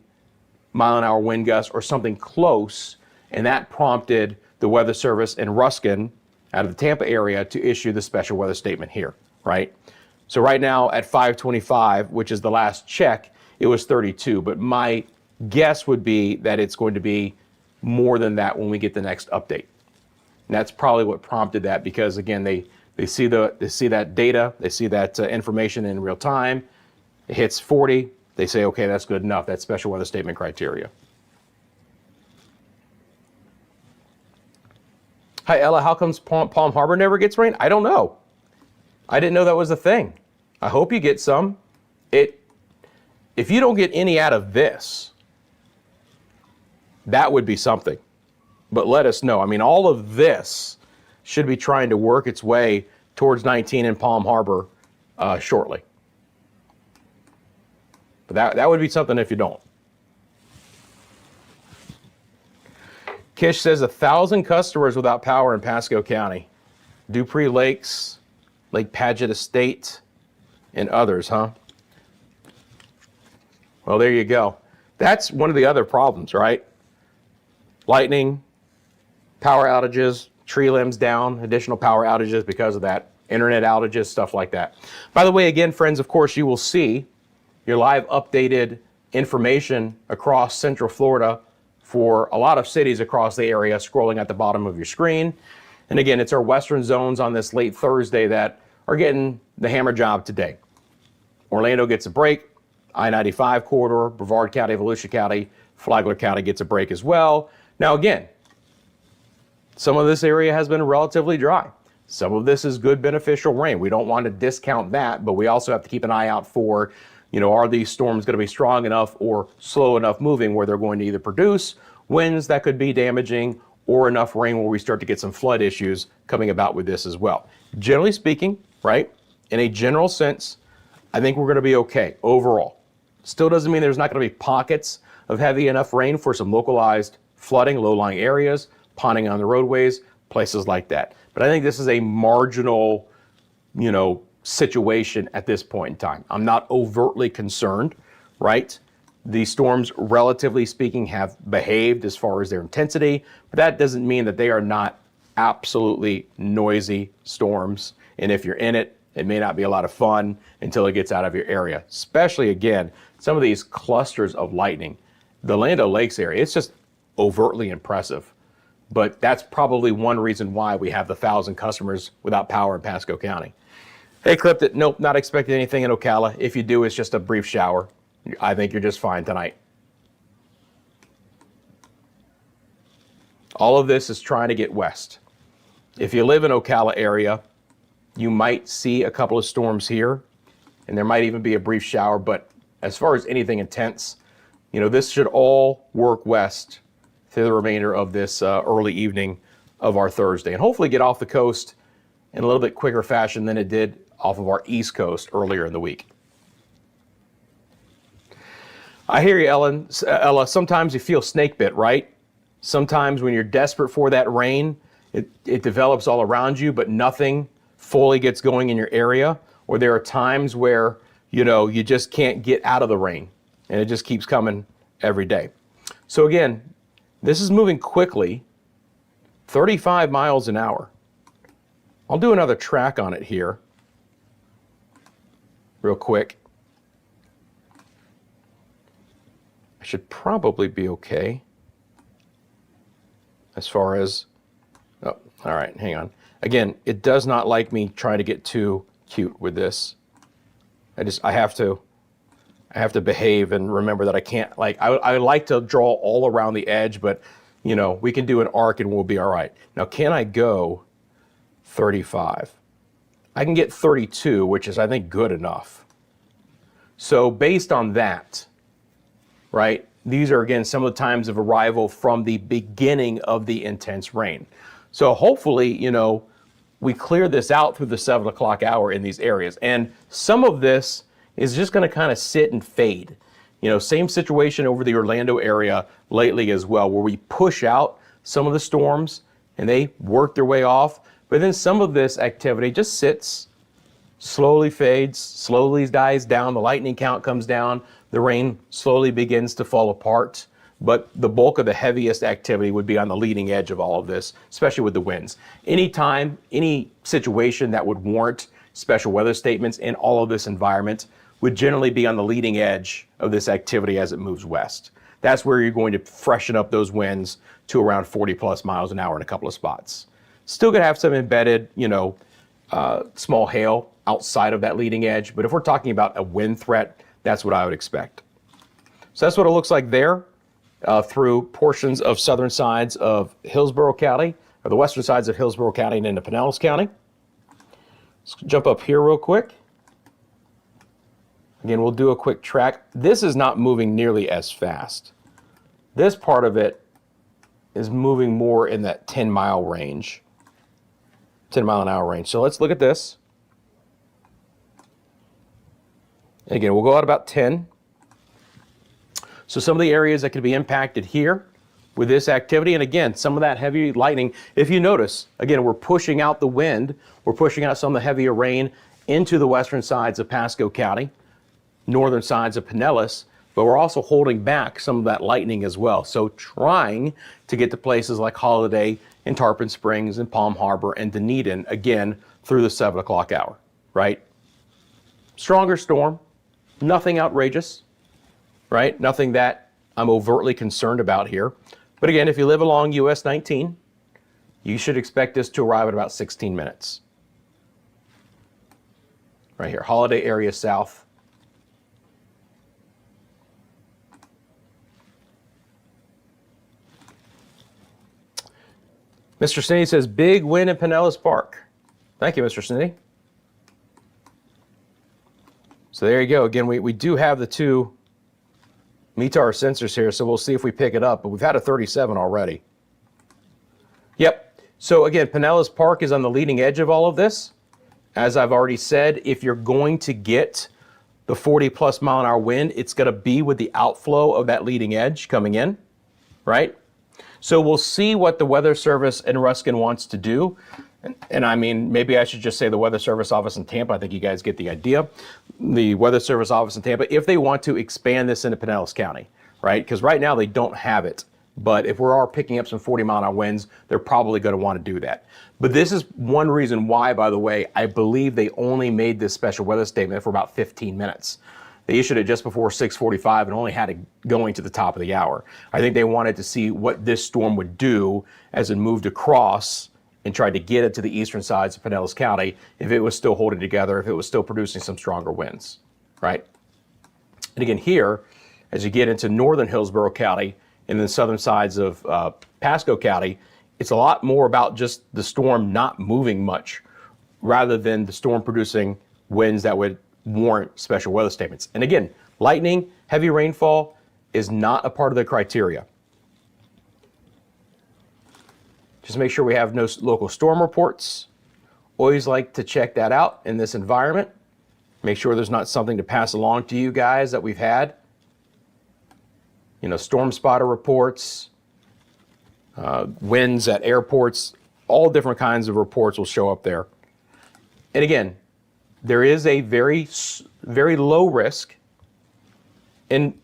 Speaker 1: mile an hour wind gust or something close, and that prompted the Weather Service in Ruskin out of the Tampa area to issue the special weather statement here, right? So right now at 5:25, which is the last check, it was 32, but my guess would be that it's going to be more than that when we get the next update. And that's probably what prompted that, because again, they see that data, they see that information in real time. It hits 40, they say, okay, that's good enough. That's special weather statement criteria. Hi, Ella, how comes Palm Harbor never gets rain? I don't know. I didn't know that was a thing. I hope you get some. If you don't get any out of this, that would be something. But let us know. I mean, all of this should be trying to work its way towards 19 in Palm Harbor shortly. But that would be something if you don't. Kish says 1,000 customers without power in Pasco County. Dupree Lakes, Lake Paget Estate, and others, huh? Well, there you go. That's one of the other problems, right? Lightning, power outages, tree limbs down, additional power outages because of that, internet outages, stuff like that. By the way, again, friends, of course, you will see your live updated information across Central Florida for a lot of cities across the area scrolling at the bottom of your screen. And again, it's our western zones on this late Thursday that are getting the hammer job today. Orlando gets a break. I-95 corridor, Brevard County, Volusia County, Flagler County gets a break as well. Now again, some of this area has been relatively dry. Some of this is good beneficial rain. We don't want to discount that, but we also have to keep an eye out for, are these storms going to be strong enough or slow enough moving where they're going to either produce winds that could be damaging or enough rain where we start to get some flood issues coming about with this as well. Generally speaking, right, in a general sense, I think we're going to be okay overall. Still doesn't mean there's not going to be pockets of heavy enough rain for some localized flooding, low-lying areas, ponding on the roadways, places like that. But I think this is a marginal, situation at this point in time. I'm not overtly concerned, right? These storms, relatively speaking, have behaved as far as their intensity, but that doesn't mean that they are not absolutely noisy storms. And if you're in it, it may not be a lot of fun until it gets out of your area, especially, again, some of these clusters of lightning. The Land O'Lakes area, it's just overtly impressive. But that's probably one reason why we have the 1,000 customers without power in Pasco County. Hey, clipped it. Nope, not expecting anything in Ocala. If you do, it's just a brief shower. I think you're just fine tonight. All of this is trying to get west. If you live in Ocala area, you might see a couple of storms here, and there might even be a brief shower. But as far as anything intense, this should all work west through the remainder of this early evening of our Thursday, and hopefully get off the coast in a little bit quicker fashion than it did off of our East Coast earlier in the week. I hear you, Ella. Sometimes you feel snake bit, right? Sometimes when you're desperate for that rain, it develops all around you, but nothing fully gets going in your area. Or there are times where, you just can't get out of the rain, and it just keeps coming every day. So again, this is moving quickly, 35 miles an hour. I'll do another track on it here real quick. I should probably be okay as far as, oh, all right, hang on. Again, it does not like me trying to get too cute with this. I have to behave and remember that I can't, I like to draw all around the edge, but we can do an arc and we'll be all right. Now, can I go 35? I can get 32, which is, I think, good enough. So based on that, right, these are, again, some of the times of arrival from the beginning of the intense rain. So hopefully, we clear this out through the 7 o'clock hour in these areas. And some of this is just going to kind of sit and fade. Same situation over the Orlando area lately as well, where we push out some of the storms and they work their way off. But then some of this activity just sits, slowly fades, slowly dies down. The lightning count comes down. The rain slowly begins to fall apart. But the bulk of the heaviest activity would be on the leading edge of all of this, especially with the winds. Anytime, any situation that would warrant special weather statements in all of this environment would generally be on the leading edge of this activity as it moves west. That's where you're going to freshen up those winds to around 40 plus miles an hour in a couple of spots. Still gonna have some embedded, small hail outside of that leading edge, but if we're talking about a wind threat, that's what I would expect. So that's what it looks like there through portions of southern sides of Hillsborough County, or the western sides of Hillsborough County and into Pinellas County. Let's jump up here real quick. Again, we'll do a quick track. This is not moving nearly as fast. This part of it is moving more in that 10-mile range, 10-mile-an-hour range. So let's look at this. Again, we'll go out about 10. So some of the areas that could be impacted here with this activity, and again, some of that heavy lightning, if you notice, again, we're pushing out the wind, we're pushing out some of the heavier rain into the western sides of Pasco County, northern sides of Pinellas, but we're also holding back some of that lightning as well. So trying to get to places like Holiday and Tarpon Springs and Palm Harbor and Dunedin, again, through the 7 o'clock hour, right? Stronger storm, nothing outrageous, right? Nothing that I'm overtly concerned about here. But again, if you live along US 19, you should expect this to arrive in about 16 minutes. Right here, Holiday area south. Mr. Smitty says, big win in Pinellas Park. Thank you, Mr. Smitty. So there you go. Again, we do have the two METAR sensors here, so we'll see if we pick it up. But we've had a 37 already. Yep. So again, Pinellas Park is on the leading edge of all of this. As I've already said, if you're going to get the 40+ mile-an-hour wind, it's going to be with the outflow of that leading edge coming in, right? So we'll see what the Weather Service in Ruskin wants to do. And I mean, maybe I should just say the Weather Service office in Tampa. I think you guys get the idea. The Weather Service office in Tampa, if they want to expand this into Pinellas County, right? Because right now they don't have it. But if we are picking up some 40-mile-an-hour winds, they're probably going to want to do that. But this is one reason why, by the way, I believe they only made this special weather statement for about 15 minutes. They issued it just before 6:45 and only had it going to the top of the hour. I think they wanted to see what this storm would do as it moved across and tried to get it to the eastern sides of Pinellas County, if it was still holding together, if it was still producing some stronger winds, right? And again, here, as you get into northern Hillsborough County and the southern sides of Pasco County, it's a lot more about just the storm not moving much, rather than the storm producing winds that would warrant special weather statements. And again, lightning, heavy rainfall is not a part of the criteria. Just make sure we have no local storm reports. Always like to check that out in this environment. Make sure there's not something to pass along to you guys that we've had. You know, storm spotter reports, winds at airports, all different kinds of reports will show up there. And again, there is a very, very low risk, and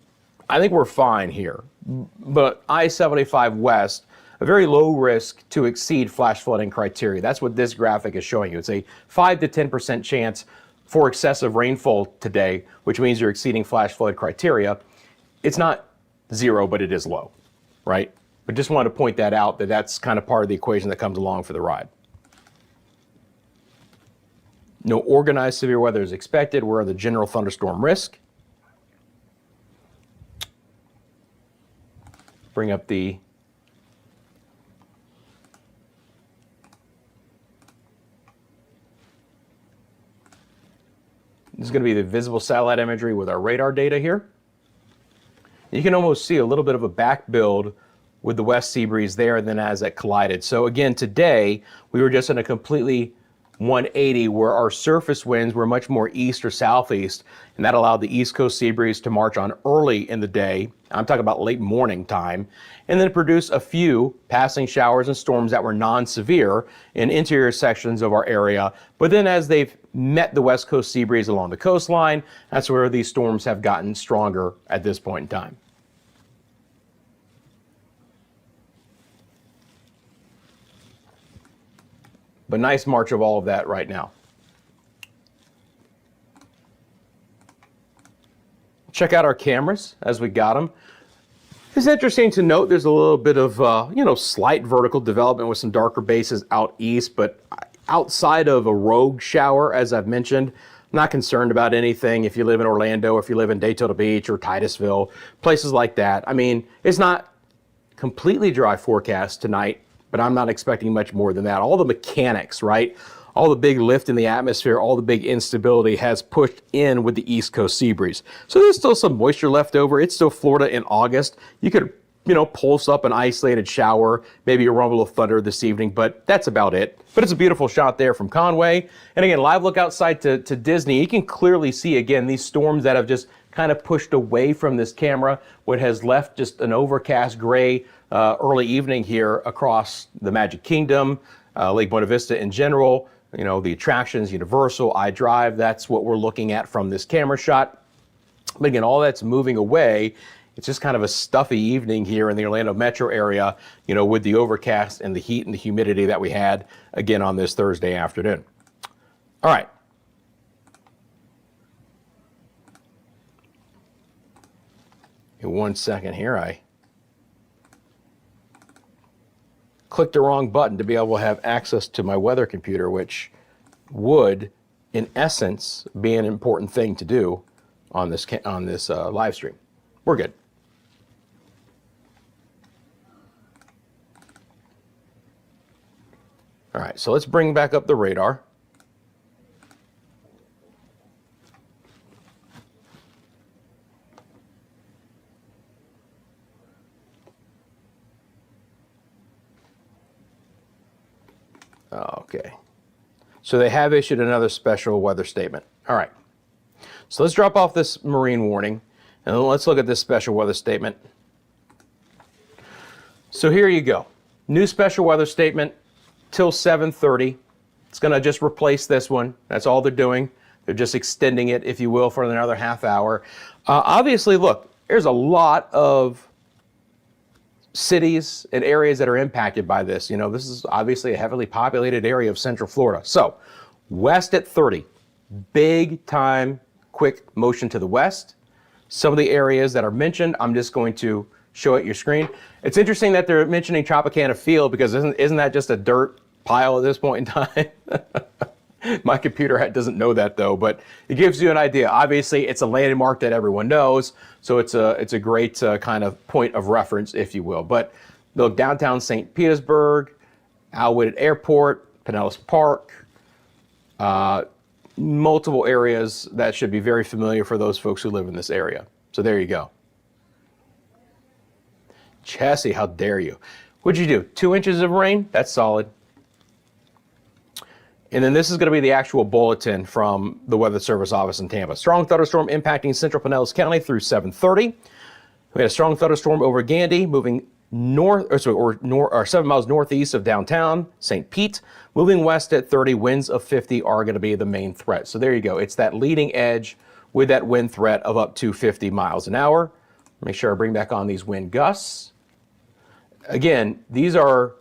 Speaker 1: I think we're fine here, but I-75 West, a very low risk to exceed flash flooding criteria. That's what this graphic is showing you. It's a 5 to 10% chance for excessive rainfall today, which means you're exceeding flash flood criteria. It's not zero, but it is low, right? But just wanted to point that out, that that's kind of part of the equation that comes along for the ride. No organized severe weather is expected. We're at the general thunderstorm risk. Bring up the This is going to be the visible satellite imagery with our radar data here. You can almost see a little bit of a back build with the west sea breeze there, and then as it collided. So again, today we were just in a completely 180 where our surface winds were much more east or southeast, and that allowed the east coast sea breeze to march on early in the day. I'm talking about late morning time, and then produce a few passing showers and storms that were non-severe in interior sections of our area. But then as they've met the west coast sea breeze along the coastline, that's where these storms have gotten stronger at this point in time. But nice march of all of that right now. Check out our cameras as we got them. It's interesting to note there's a little bit of, slight vertical development with some darker bases out east, but outside of a rogue shower, as I've mentioned, I'm not concerned about anything. If you live in Orlando, if you live in Daytona Beach or Titusville, places like that. I mean, it's not completely dry forecast tonight, but I'm not expecting much more than that. All the mechanics, right? All the big lift in the atmosphere, all the big instability has pushed in with the East Coast sea breeze. So there's still some moisture left over. It's still Florida in August. You could, pulse up an isolated shower, maybe a rumble of thunder this evening, but that's about it. But it's a beautiful shot there from Conway. And again, live look outside to Disney. You can clearly see, again, these storms that have just kind of pushed away from this camera, what has left just an overcast gray early evening here across the Magic Kingdom, Lake Buena Vista in general, the attractions, Universal, iDrive, that's what we're looking at from this camera shot. But again, all that's moving away. It's just kind of a stuffy evening here in the Orlando metro area, with the overcast and the heat and the humidity that we had again on this Thursday afternoon. All right. In 1 second here, I clicked the wrong button to be able to have access to my weather computer, which would, in essence, be an important thing to do on this live stream. We're good. All right, so let's bring back up the radar. Okay. So they have issued another special weather statement. All right. So let's drop off this marine warning and let's look at this special weather statement. So here you go. New special weather statement till 7:30. It's going to just replace this one. That's all they're doing. They're just extending it, if you will, for another half hour. Obviously, look, there's a lot of cities and areas that are impacted by this. You know, this is obviously a heavily populated area of Central Florida. So west at 30, big time, quick motion to the west. Some of the areas that are mentioned, I'm just going to show it your screen. It's interesting that they're mentioning Tropicana Field because isn't that just a dirt pile at this point in time? My computer doesn't know that though, but it gives you an idea. Obviously, it's a landmark that everyone knows, so it's a great kind of point of reference, if you will. But look, downtown St. Petersburg, Al-Witted Airport, Pinellas Park, multiple areas that should be very familiar for those folks who live in this area. So there you go. Chessie, how dare you? What'd you do? 2 inches of rain? That's solid. And then this is going to be the actual bulletin from the Weather Service office in Tampa. Strong thunderstorm impacting central Pinellas County through 7:30. We had a strong thunderstorm over Gandy, moving north, or 7 miles northeast of downtown St. Pete. Moving west at 30, winds of 50 are going to be the main threat. So there you go. It's that leading edge with that wind threat of up to 50 miles an hour. Make sure I bring back on these wind gusts. Again, these are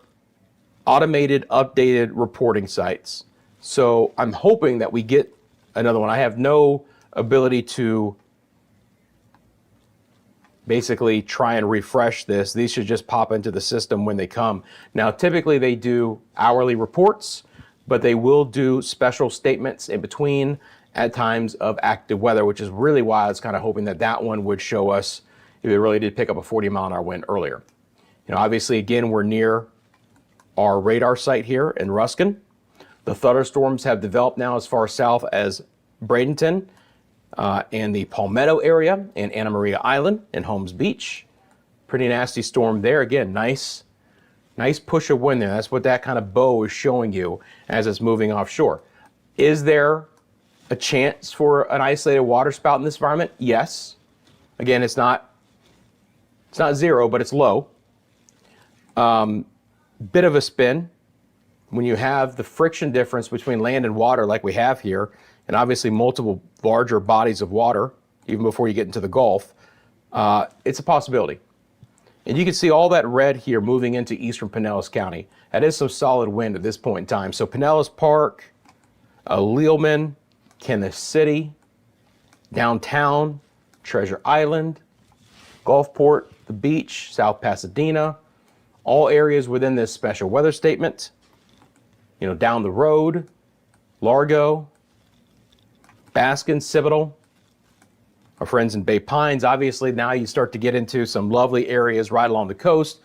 Speaker 1: automated, updated reporting sites. So I'm hoping that we get another one. I have no ability to basically try and refresh this. These should just pop into the system when they come. Now, typically they do hourly reports, but they will do special statements in between at times of active weather, which is really why I was kind of hoping that that one would show us if it really did pick up a 40-mile-an-hour wind earlier. You know, obviously, again, we're near our radar site here in Ruskin. The thunderstorms have developed now as far south as Bradenton and the Palmetto area and Anna Maria Island and Holmes Beach. Pretty nasty storm there. Again, nice push of wind there. That's what that kind of bow is showing you as it's moving offshore. Is there a chance for an isolated waterspout in this environment? Yes. Again, it's not zero, but it's low. Bit of a spin. When you have the friction difference between land and water like we have here, and obviously multiple larger bodies of water, even before you get into the Gulf, it's a possibility. And you can see all that red here moving into eastern Pinellas County. That is some solid wind at this point in time. So Pinellas Park, Leelman, Kansas City, downtown, Treasure Island, Gulfport, the beach, South Pasadena, all areas within this special weather statement. You know, down the road, Largo, Baskin, Citadel, our friends in Bay Pines. Obviously, now you start to get into some lovely areas right along the coast,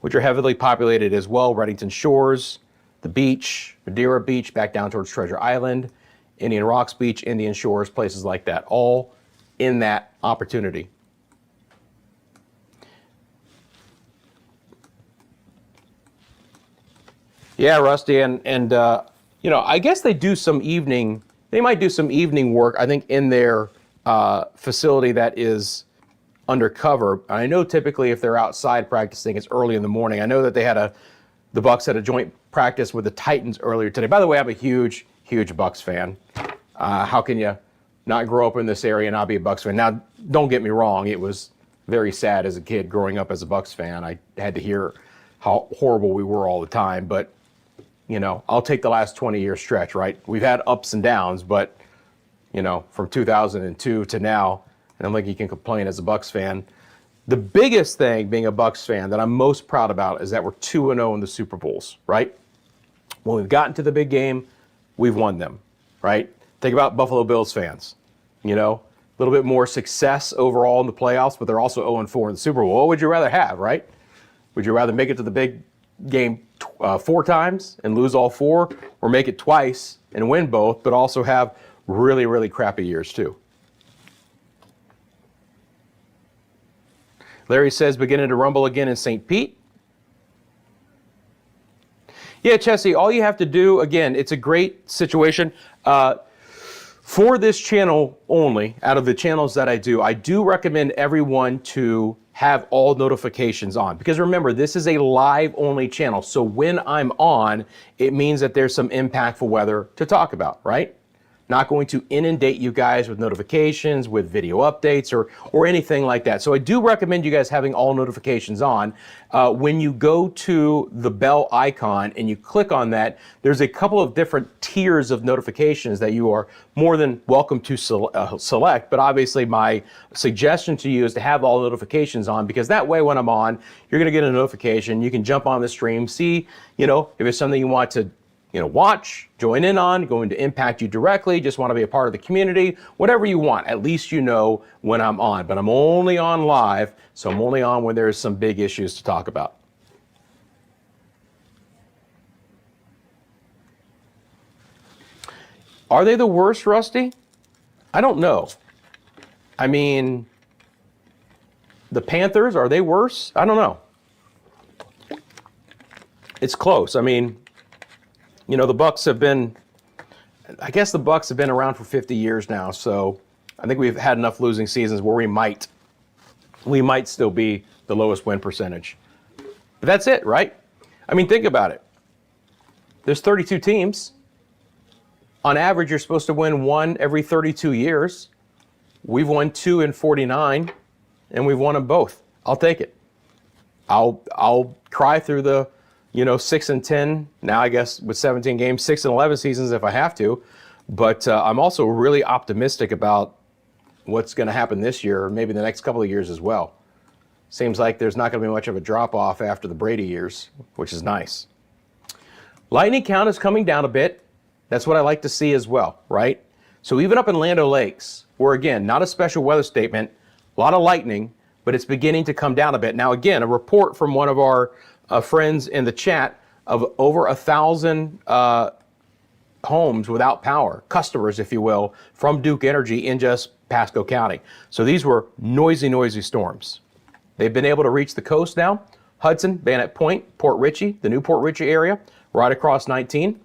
Speaker 1: which are heavily populated as well. Reddington Shores, the beach, Madeira Beach, back down towards Treasure Island, Indian Rocks Beach, Indian Shores, places like that, all in that opportunity. Yeah, Rusty, and you know, I guess they might do some evening work, I think, in their facility that is undercover. I know typically if they're outside practicing, it's early in the morning. I know that the Bucks had a joint practice with the Titans earlier today. By the way, I'm a huge Bucks fan. How can you not grow up in this area and not be a Bucks fan? Now, don't get me wrong, it was very sad as a kid growing up as a Bucks fan. I had to hear how horrible we were all the time, but you know, I'll take the last 20-year stretch, right? We've had ups and downs, but, you know, from 2002 to now, I don't think you can complain as a Bucks fan. The biggest thing being a Bucs fan that I'm most proud about is that we're 2-0 in the Super Bowls, right? When we've gotten to the big game, we've won them, right? Think about Buffalo Bills fans, you know, a little bit more success overall in the playoffs, but they're also 0-4 in the Super Bowl. What would you rather have, right? Would you rather make it to the big game 4 times and lose all 4, or make it twice and win both, but also have really, really crappy years too? Larry says, beginning to rumble again in St. Pete. Yeah, Chessie, all you have to do, again, it's a great situation. For this channel only, out of the channels that I do recommend everyone to have all notifications on. Because remember, this is a live only channel. So when I'm on, it means that there's some impactful weather to talk about, right? Not going to inundate you guys with notifications, with video updates, or anything like that. So I do recommend you guys having all notifications on. When you go to the bell icon and you click on that, there's a couple of different tiers of notifications that you are more than welcome to select. But obviously my suggestion to you is to have all notifications on, because that way when I'm on, you're gonna get a notification. You can jump on the stream, see, you know, if it's something you want to watch, join in on, going to impact you directly, just want to be a part of the community, whatever you want. At least you know when I'm on. But I'm only on live, so I'm only on when there's some big issues to talk about. Are they the worst, Rusty? I don't know. I mean, the Panthers, are they worse? I don't know. It's close. I mean, you know, the Bucs have been, I guess the Bucs have been around for 50 years now, so I think we've had enough losing seasons where we might still be the lowest win percentage. But that's it, right? I mean, think about it. There's 32 teams. On average, you're supposed to win 1 every 32 years. We've won 2 in 49, and we've won them both. I'll take it. I'll cry through the 6 and 10, now I guess with 17 games, 6 and 11 seasons if I have to. But I'm also really optimistic about what's going to happen this year, or maybe the next couple of years as well. Seems like there's not going to be much of a drop-off after the Brady years, which is nice. Lightning count is coming down a bit. That's what I like to see as well, right? So even up in Land O'Lakes, where again, not a special weather statement, a lot of lightning, but it's beginning to come down a bit. Now again, a report from one of our friends in the chat of over 1,000 homes without power, customers, if you will, from Duke Energy in just Pasco County. So these were noisy storms. They've been able to reach the coast now. Hudson, Bayonet Point, Port Richey, the new Port Richey area, right across 19.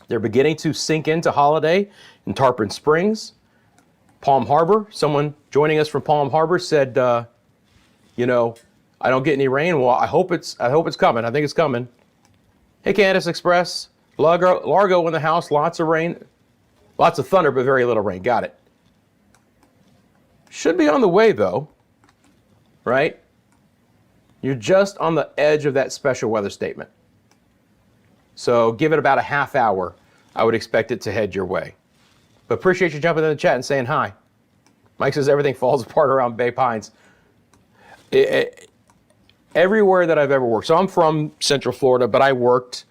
Speaker 1: They're beginning to sink into Holiday and Tarpon Springs. Palm Harbor, someone joining us from Palm Harbor said, I don't get any rain. Well, I hope it's coming. I think it's coming. Hey, Candace Express, Largo in the house, lots of rain, lots of thunder, but very little rain. Got it. Should be on the way though, right? You're just on the edge of that special weather statement. So give it about a half hour. I would expect it to head your way. But appreciate you jumping in the chat and saying hi. Mike says everything falls apart around Bay Pines. Everywhere that I've ever worked. So I'm from Central Florida, but I worked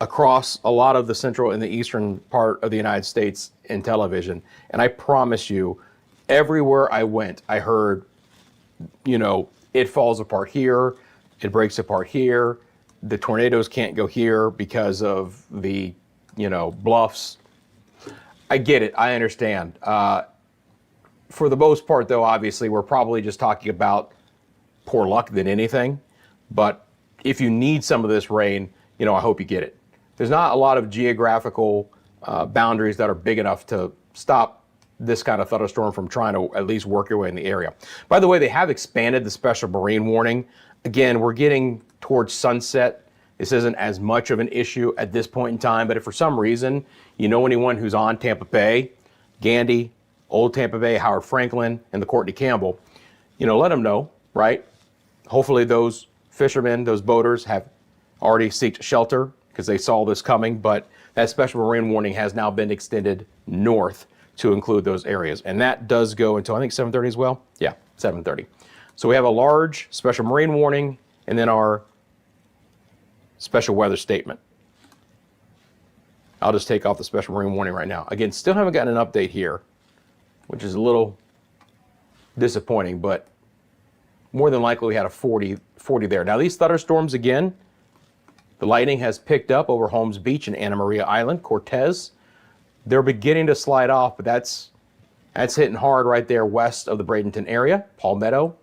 Speaker 1: across a lot of the central and the eastern part of the United States in television. And I promise you, everywhere I went, I heard, it falls apart here, it breaks apart here, the tornadoes can't go here because of the, bluffs. I get it, I understand. For the most part, though, obviously, we're probably just talking about poor luck than anything. But if you need some of this rain, I hope you get it. There's not a lot of geographical boundaries that are big enough to stop this kind of thunderstorm from trying to at least work your way in the area. By the way, they have expanded the special marine warning. Again, we're getting towards sunset. This isn't as much of an issue at this point in time, but if for some reason you know anyone who's on Tampa Bay, Gandy, Old Tampa Bay, Howard Franklin, and the Courtney Campbell, let them know, right? Hopefully those fishermen, those boaters have already sought shelter because they saw this coming, but that special marine warning has now been extended north to include those areas. And that does go until, I think, 7:30 as well? Yeah, 7:30. So we have a large special marine warning and then our special weather statement. I'll just take off the special marine warning right now. Again, still haven't gotten an update here, which is a little disappointing, but more than likely we had a 40 there. Now these thunderstorms, again, the lightning has picked up over Holmes Beach and Anna Maria Island, Cortez. They're beginning to slide off, but that's hitting hard right there west of the Bradenton area. Palmetto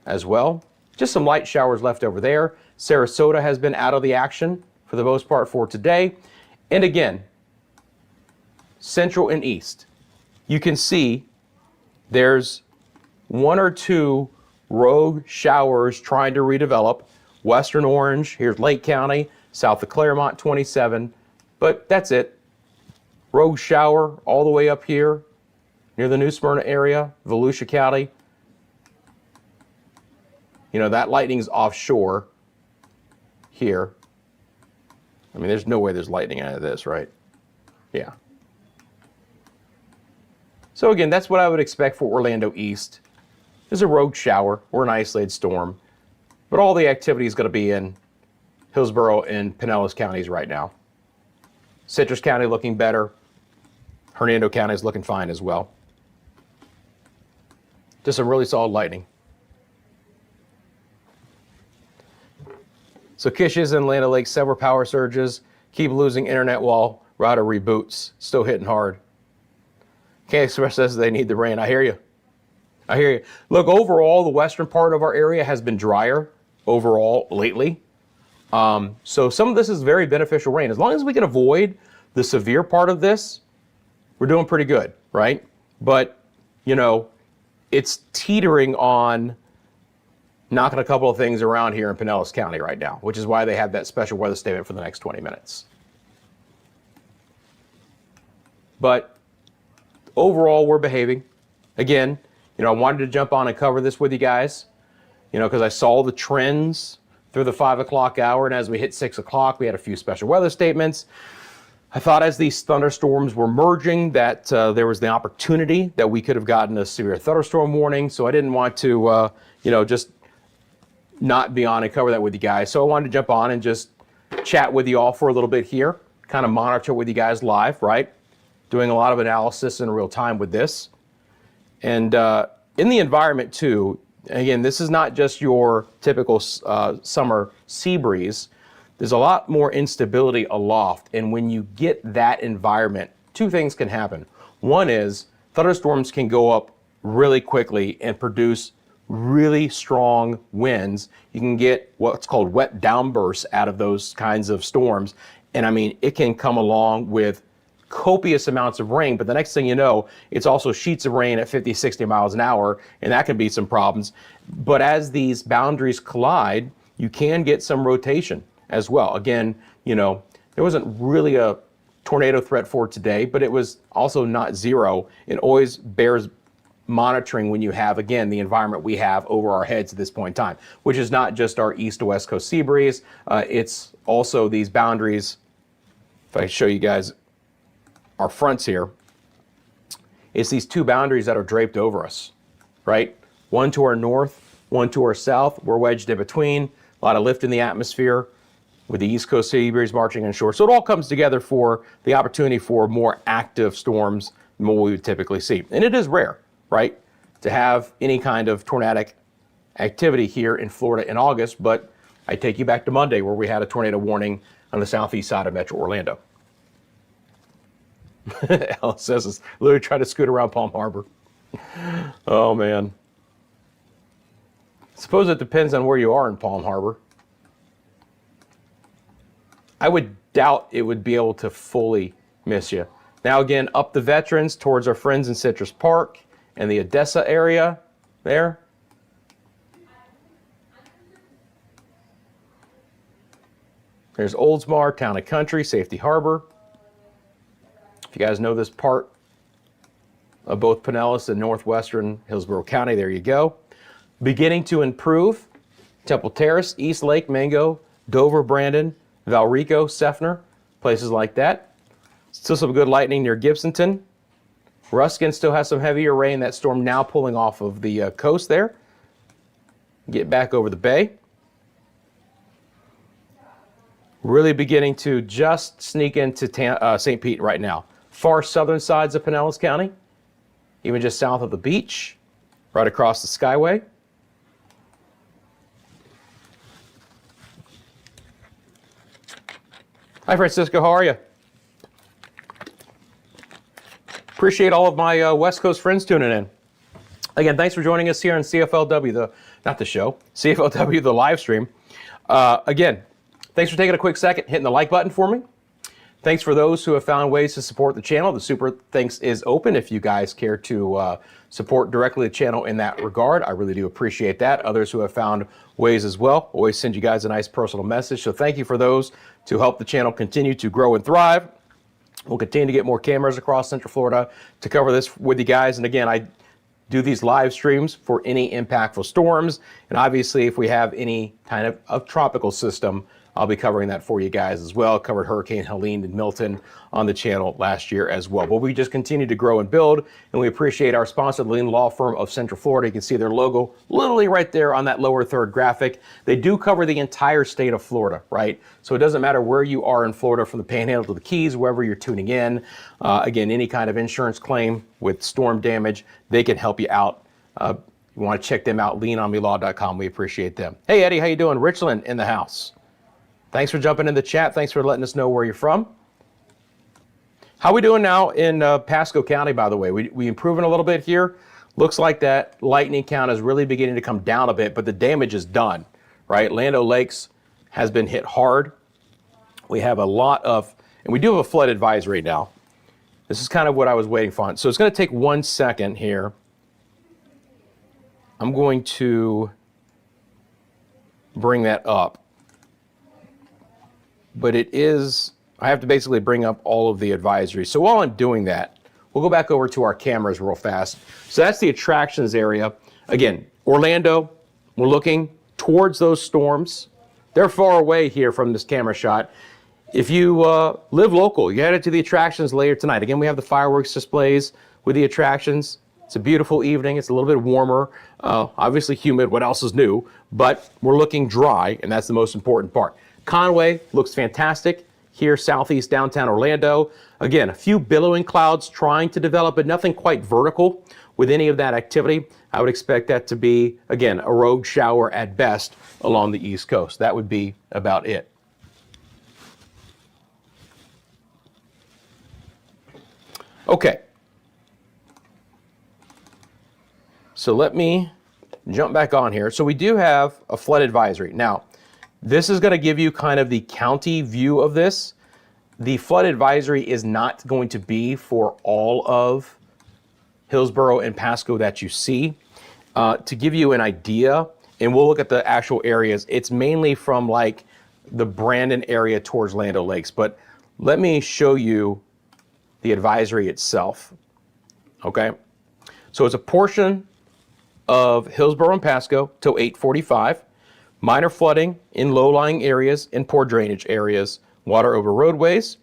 Speaker 1: as well. Just some light showers left over there. Sarasota has been out of the action for the most part for today. And again, central and east, you can see there's one or two rogue showers trying to redevelop. Western Orange, here's Lake County, south of Claremont, 27, but that's it. Rogue shower all the way up here near the New Smyrna area, Volusia County. You know, that lightning's offshore here. I mean, there's no way there's lightning out of this, right? Yeah. So again, that's what I would expect for Orlando East. There's a rogue shower or an isolated storm, but all the activity is going to be in Hillsborough and Pinellas counties right now. Citrus County looking better. Hernando County is looking fine as well. Just some really solid lightning. So Kishes and Land O'Lakes, several power surges. Keep losing internet while router reboots. Still hitting hard. K-Express says they need the rain. I hear you. I hear you. Look, overall, the western part of our area has been drier overall lately. So some of this is very beneficial rain. As long as we can avoid the severe part of this, we're doing pretty good, right? But, you know, it's teetering on knocking a couple of things around here in Pinellas County right now, which is why they have that special weather statement for the next 20 minutes. But overall, we're behaving. Again, you know, I wanted to jump on and cover this with you guys, you know, because I saw the trends through the 5 o'clock hour, and as we hit 6 o'clock, we had a few special weather statements. I thought as these thunderstorms were merging that there was the opportunity that we could have gotten a severe thunderstorm warning, so I didn't want to, you know, just not be on and cover that with you guys. So I wanted to jump on and just chat with you all for a little bit here, kind of monitor with you guys live, right? Doing a lot of analysis in real time with this. And in the environment too, again, this is not just your typical summer sea breeze. There's a lot more instability aloft. And when you get that environment, two things can happen. One is thunderstorms can go up really quickly and produce really strong winds. You can get what's called wet downbursts out of those kinds of storms. And I mean, it can come along with copious amounts of rain, but the next thing you know, it's also sheets of rain at 50, 60 miles an hour, and that can be some problems. But as these boundaries collide, you can get some rotation as well. Again, you know, there wasn't really a tornado threat for today, but it was also not zero. It always bears monitoring when you have, again, the environment we have over our heads at this point in time, which is not just our east to west coast sea breeze. It's also these boundaries. If I show you guys our fronts here, it's these two boundaries that are draped over us, right? One to our north, one to our south. We're wedged in between. A lot of lift in the atmosphere with the east coast sea breeze marching inshore. So it all comes together for the opportunity for more active storms than what we would typically see. And it is rare, right, to have any kind of tornadic activity here in Florida in August, but I take you back to Monday where we had a tornado warning on the southeast side of Metro Orlando. Alice says it's literally trying to scoot around Palm Harbor. Oh man. Suppose it depends on where you are in Palm Harbor. I would doubt it would be able to fully miss you. Now again, up the Veterans towards our friends in Citrus Park and the Odessa area there. There's Oldsmar, Town and Country, Safety Harbor. If you guys know this part of both Pinellas and northwestern Hillsborough County, there you go. Beginning to improve. Temple Terrace, East Lake, Mango, Dover, Brandon, Valrico, Seffner, places like that. Still some good lightning near Gibsonton. Ruskin still has some heavier rain. That storm now pulling off of the coast there. get back over the bay. Really beginning to just sneak into St. Pete right now. Far southern sides of Pinellas County, even just south of the beach, right across the Skyway. Hi, Francisco. How are you? Appreciate all of my West Coast friends tuning in. Again, thanks for joining us here on CFLW, not the show, CFLW, the live stream. Again, thanks for taking a quick second, hitting the like button for me. Thanks for those who have found ways to support the channel. The super thanks is open if you guys care to support directly the channel in that regard. I really do appreciate that. Others who have found ways as well, always send you guys a nice personal message. So thank you for those to help the channel continue to grow and thrive. We'll continue to get more cameras across Central Florida to cover this with you guys. And again, I do these live streams for any impactful storms. And obviously, if we have any kind of tropical system, I'll be covering that for you guys as well. Covered Hurricane Helene and Milton on the channel last year as well. But we just continue to grow and build, and we appreciate our sponsor, the leading law firm of Central Florida. You can see their logo literally right there on that lower third graphic. They do cover the entire state of Florida, right? So it doesn't matter where you are in Florida, from the Panhandle to the Keys, wherever you're tuning in. Again, any kind of insurance claim with storm damage, they can help you out. You want to check them out, leanonmelaw.com. We appreciate them. Hey, Eddie, how you doing? Richland in the house. Thanks for jumping in the chat. Thanks for letting us know where you're from. How we doing now in Pasco County, by the way? We improving a little bit here. Looks like that lightning count is really beginning to come down a bit, but the damage is done, right? Land O'Lakes has been hit hard. We have a lot of, and we do have a flood advisory now. This is kind of what I was waiting for. So it's going to take 1 second here. I'm going to bring that up. But it is, I have to basically bring up all of the advisories. So while I'm doing that, we'll go back over to our cameras real fast. So that's the attractions area. Again, Orlando, we're looking towards those storms. They're far away here from this camera shot. If you live local, you headed to the attractions later tonight. Again, we have the fireworks displays with the attractions. It's a beautiful evening. It's a little bit warmer, obviously humid. What else is new? But we're looking dry, and that's the most important part. Conway looks fantastic here, southeast downtown Orlando. Again, a few billowing clouds trying to develop, but nothing quite vertical with any of that activity. I would expect that to be, again, a rogue shower at best along the East Coast. That would be about it. Okay. So let me jump back on here. So we do have a flood advisory. Now, this is going to give you kind of the county view of this. The flood advisory is not going to be for all of Hillsborough and Pasco that you see. To give you an idea, and we'll look at the actual areas, it's mainly from like the Brandon area towards Land O'Lakes. But let me show you the advisory itself. Okay, so it's a portion of Hillsborough and Pasco till 8:45. Minor flooding in low-lying areas and poor drainage areas. Water over roadways.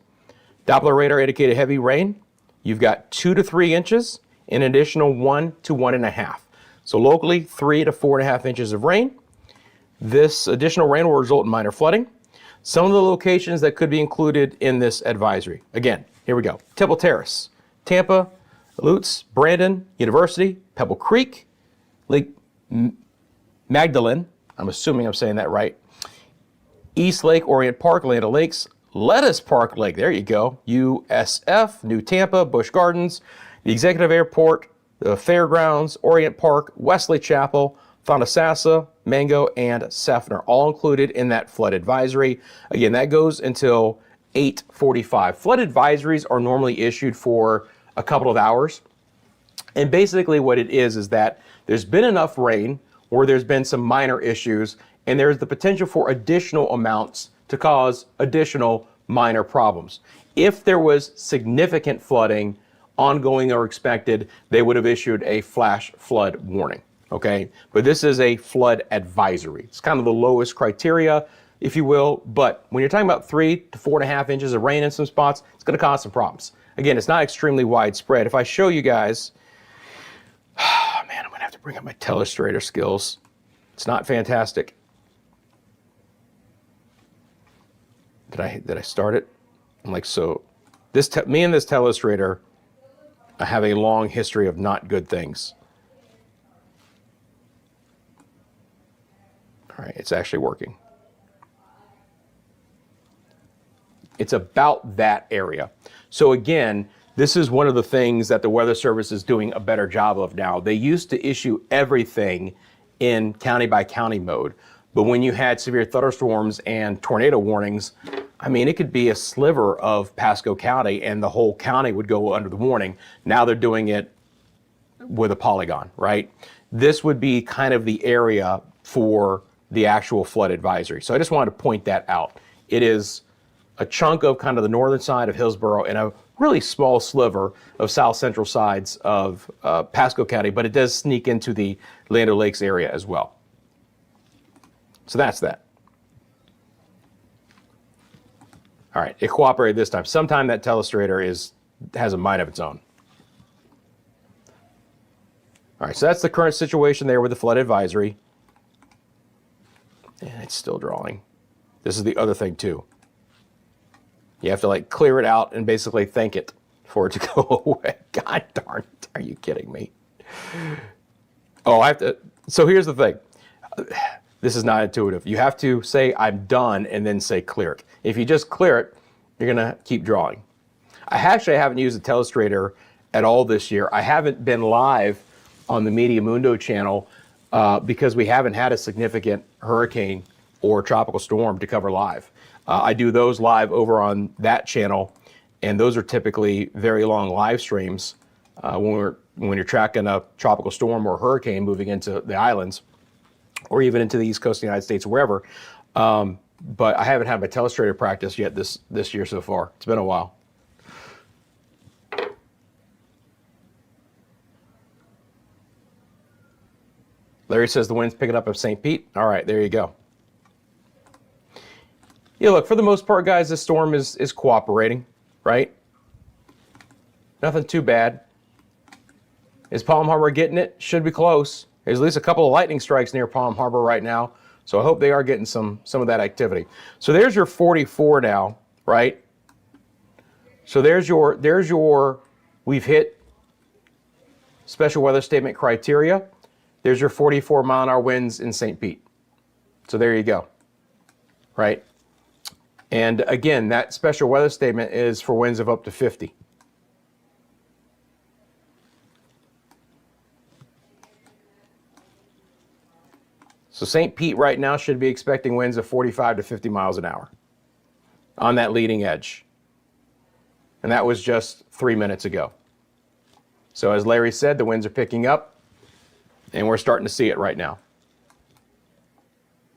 Speaker 1: Doppler radar indicated heavy rain. You've got 2 to 3 inches, an additional 1 to 1.5. So locally, 3 to 4.5 inches of rain. This additional rain will result in minor flooding. Some of the locations that could be included in this advisory. Again, here we go. Temple Terrace, Tampa, Lutz, Brandon, University, Pebble Creek, Lake Magdalene, I'm assuming I'm saying that right, East Lake, Orient Park, Land O'Lakes, Lettuce Park Lake, there you go, USF, New Tampa, Busch Gardens, the Executive Airport, the Fairgrounds, Orient Park, Wesley Chapel, Thonotassa, Mango, and Seffner, all included in that flood advisory. Again, that goes until 8:45. Flood advisories are normally issued for a couple of hours. And basically what it is that there's been enough rain where there's been some minor issues, and there's the potential for additional amounts to cause additional minor problems. If there was significant flooding, ongoing or expected, they would have issued a flash flood warning, okay? But this is a flood advisory. It's kind of the lowest criteria, if you will, but when you're talking about 3 to 4.5 inches of rain in some spots, it's gonna cause some problems. Again, it's not extremely widespread. If I show you guys, man, I'm gonna have to bring up my telestrator skills. It's not fantastic. Did I start it? I'm like, so me and this telestrator have a long history of not good things. All right, it's actually working. It's about that area. So again, this is one of the things that the Weather Service is doing a better job of now. They used to issue everything in county by county mode, but when you had severe thunderstorms and tornado warnings, I mean, it could be a sliver of Pasco County and the whole county would go under the warning. Now they're doing it with a polygon, right? This would be kind of the area for the actual flood advisory. So I just wanted to point that out. It is a chunk of kind of the northern side of Hillsborough and a really small sliver of south central sides of Pasco County, but it does sneak into the Land O'Lakes area as well. So that's that. All right, it cooperated this time. Sometime that telestrator has a mind of its own. All right, so that's the current situation there with the flood advisory. And it's still drawing. This is the other thing too. You have to like clear it out and basically thank it for it to go away. God darn it, are you kidding me? Oh, I have to, so here's the thing. This is not intuitive. You have to say, I'm done, and then say clear it. If you just clear it, you're gonna keep drawing. I haven't used the telestrator at all this year. I haven't been live on the Media Mundo channel because we haven't had a significant hurricane or tropical storm to cover live. I do those live over on that channel, and those are typically very long live streams when you're tracking a tropical storm or hurricane moving into the islands, or even into the East Coast of the United States, wherever. But I haven't had my telestrator practice yet this year so far. It's been a while. Larry says the wind's picking up at St. Pete. All right, there you go. Yeah, look, for the most part, guys, this storm is cooperating, right? Nothing too bad. Is Palm Harbor getting it? Should be close. There's at least a couple of lightning strikes near Palm Harbor right now, so I hope they are getting some of that activity. So there's your 44 now, right? So there's your we've hit special weather statement criteria. There's your 44 mile an hour winds in St. Pete. So there you go, right? And again, that special weather statement is for winds of up to 50. So St. Pete right now should be expecting winds of 45 to 50 miles an hour on that leading edge. And that was just 3 minutes ago. So as Larry said, the winds are picking up and we're starting to see it right now.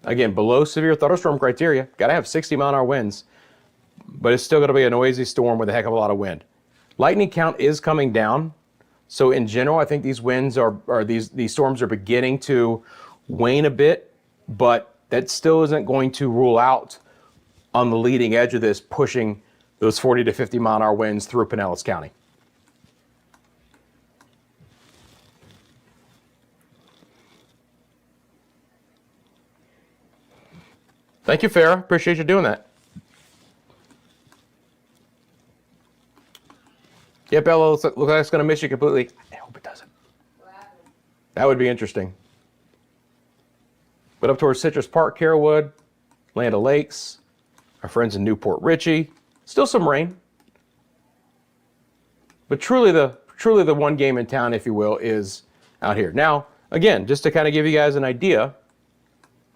Speaker 1: Again, below severe thunderstorm criteria, got to have 60 mile an hour winds, but it's still going to be a noisy storm with a heck of a lot of wind. Lightning count is coming down. So in general, I think these winds these storms are beginning to wane a bit, but that still isn't going to rule out on the leading edge of this pushing those 40 to 50 mile an hour winds through Pinellas County. Thank you, Farah. Appreciate you doing that. Yeah, Bella, looks like it's going to miss you completely. I hope it doesn't. That would be interesting. But up towards Citrus Park, Carrollwood, Land O'Lakes, our friends in Newport Richey, still some rain. But truly the one game in town, if you will, is out here. Now, again, just to kind of give you guys an idea,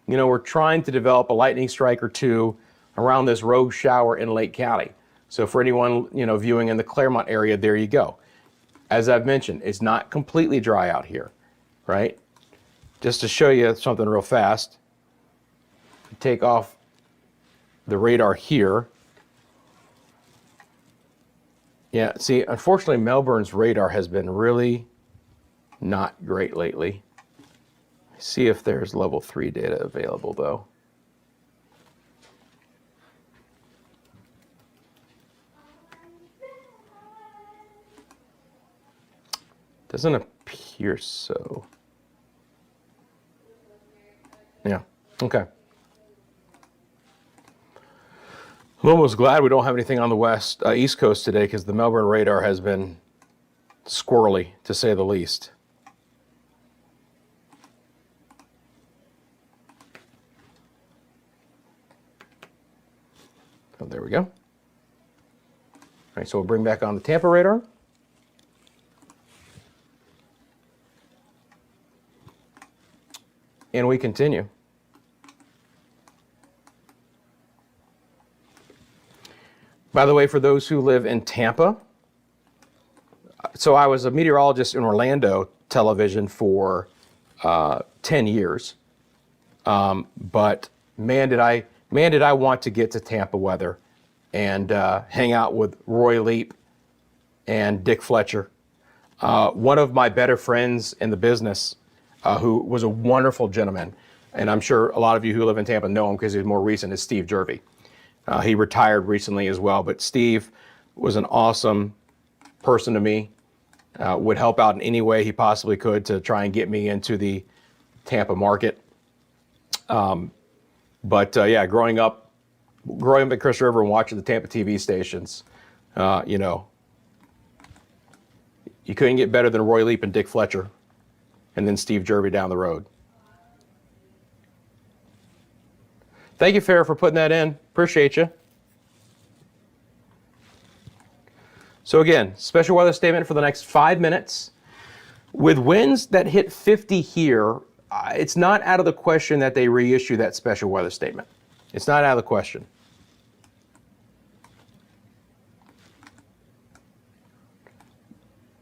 Speaker 1: you know, we're trying to develop a lightning strike or two around this rogue shower in Lake County. So for anyone, you know, viewing in the Claremont area, there you go. As I've mentioned, it's not completely dry out here, right? Just to show you something real fast, take off the radar here. Yeah, see, unfortunately, Melbourne's radar has been really not great lately. See if there's level 3 data available, though. Doesn't appear so. Okay. I'm almost glad we don't have anything on the East Coast today, because the Melbourne radar has been squirrely, to say the least. Oh, there we go. All right, so we'll bring back on the Tampa radar. And we continue. By the way, for those who live in Tampa, so I was a meteorologist in Orlando television for 10 years. But man, did I want to get to Tampa weather and hang out with Roy Leap and Dick Fletcher. One of my better friends in the business, who was a wonderful gentleman, and I'm sure a lot of you who live in Tampa know him because he's more recent, is Steve Jervy. He retired recently as well, but Steve was an awesome person to me, would help out in any way he possibly could to try and get me into the Tampa market. Yeah, growing up at Chris River and watching the Tampa TV stations, you know, you couldn't get better than Roy Leap and Dick Fletcher, and then Steve Jervy down the road. Thank you, Farrah, for putting that in. Appreciate you. So again, special weather statement for the next 5 minutes. With winds that hit 50 here, it's not out of the question that they reissue that special weather statement. It's not out of the question.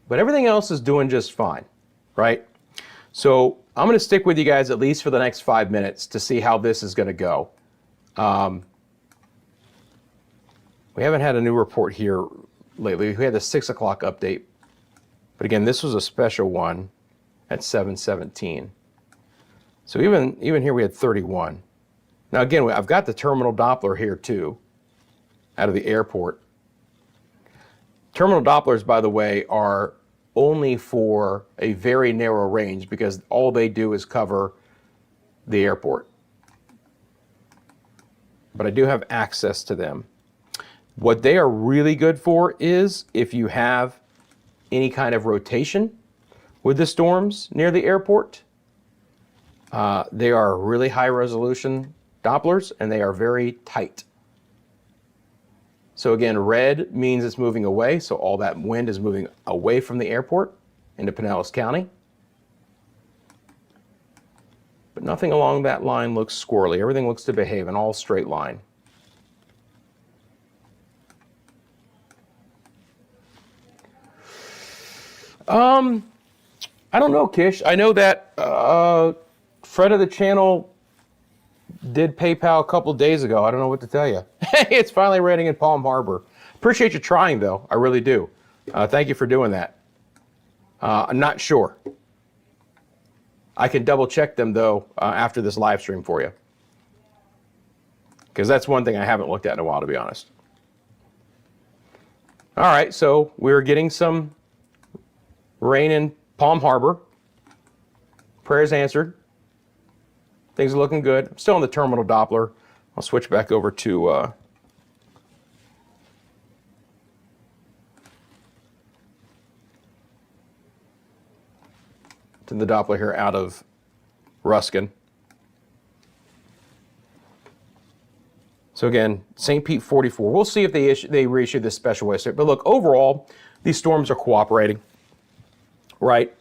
Speaker 1: But everything else is doing just fine, right? So I'm going to stick with you guys at least for the next 5 minutes to see how this is going to go. We haven't had a new report here lately. We had the 6 o'clock update. But again, this was a special one at 7:17. So even here we had 31. Now again, I've got the terminal Doppler here too, out of the airport. Terminal Dopplers, by the way, are only for a very narrow range because all they do is cover the airport. But I do have access to them. What they are really good for is if you have any kind of rotation with the storms near the airport. They are really high resolution Dopplers and they are very tight. So again, red means it's moving away, so all that wind is moving away from the airport into Pinellas County. But nothing along that line looks squirrely. Everything looks to behave in all straight line. I don't know, Kish. I know that Fred of the channel did PayPal a couple days ago. I don't know what to tell you. It's finally raining in Palm Harbor. Appreciate you trying, though. I really do. Thank you for doing that. I'm not sure. I can double check them, though, after this live stream for you. Because that's one thing I haven't looked at in a while, to be honest. All right, so we're getting some rain in Palm Harbor. Prayers answered. Things are looking good. I'm still on the terminal Doppler. I'll switch back over to the Doppler here out of Ruskin. So again, St. Pete 44. We'll see if they reissue this special weather statement. But look, overall, these storms are cooperating, right?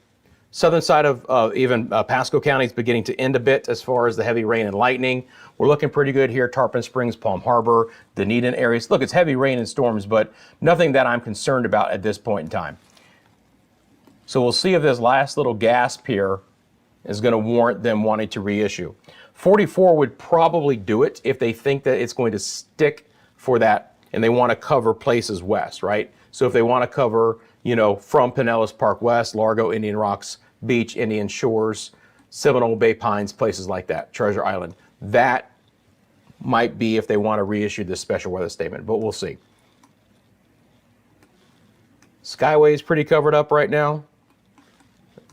Speaker 1: Southern side of even Pasco County is beginning to end a bit as far as the heavy rain and lightning. We're looking pretty good here. Tarpon Springs, Palm Harbor, Dunedin areas. Look, it's heavy rain and storms, but nothing that I'm concerned about at this point in time. So we'll see if this last little gasp here is going to warrant them wanting to reissue. 44 would probably do it if they think that it's going to stick for that and they want to cover places west, right? So if they want to cover, you know, from Pinellas Park West, Largo, Indian Rocks Beach, Indian Shores, Seminole Bay Pines, places like that, Treasure Island, that might be if they want to reissue this special weather statement, but we'll see. Skyway is pretty covered up right now.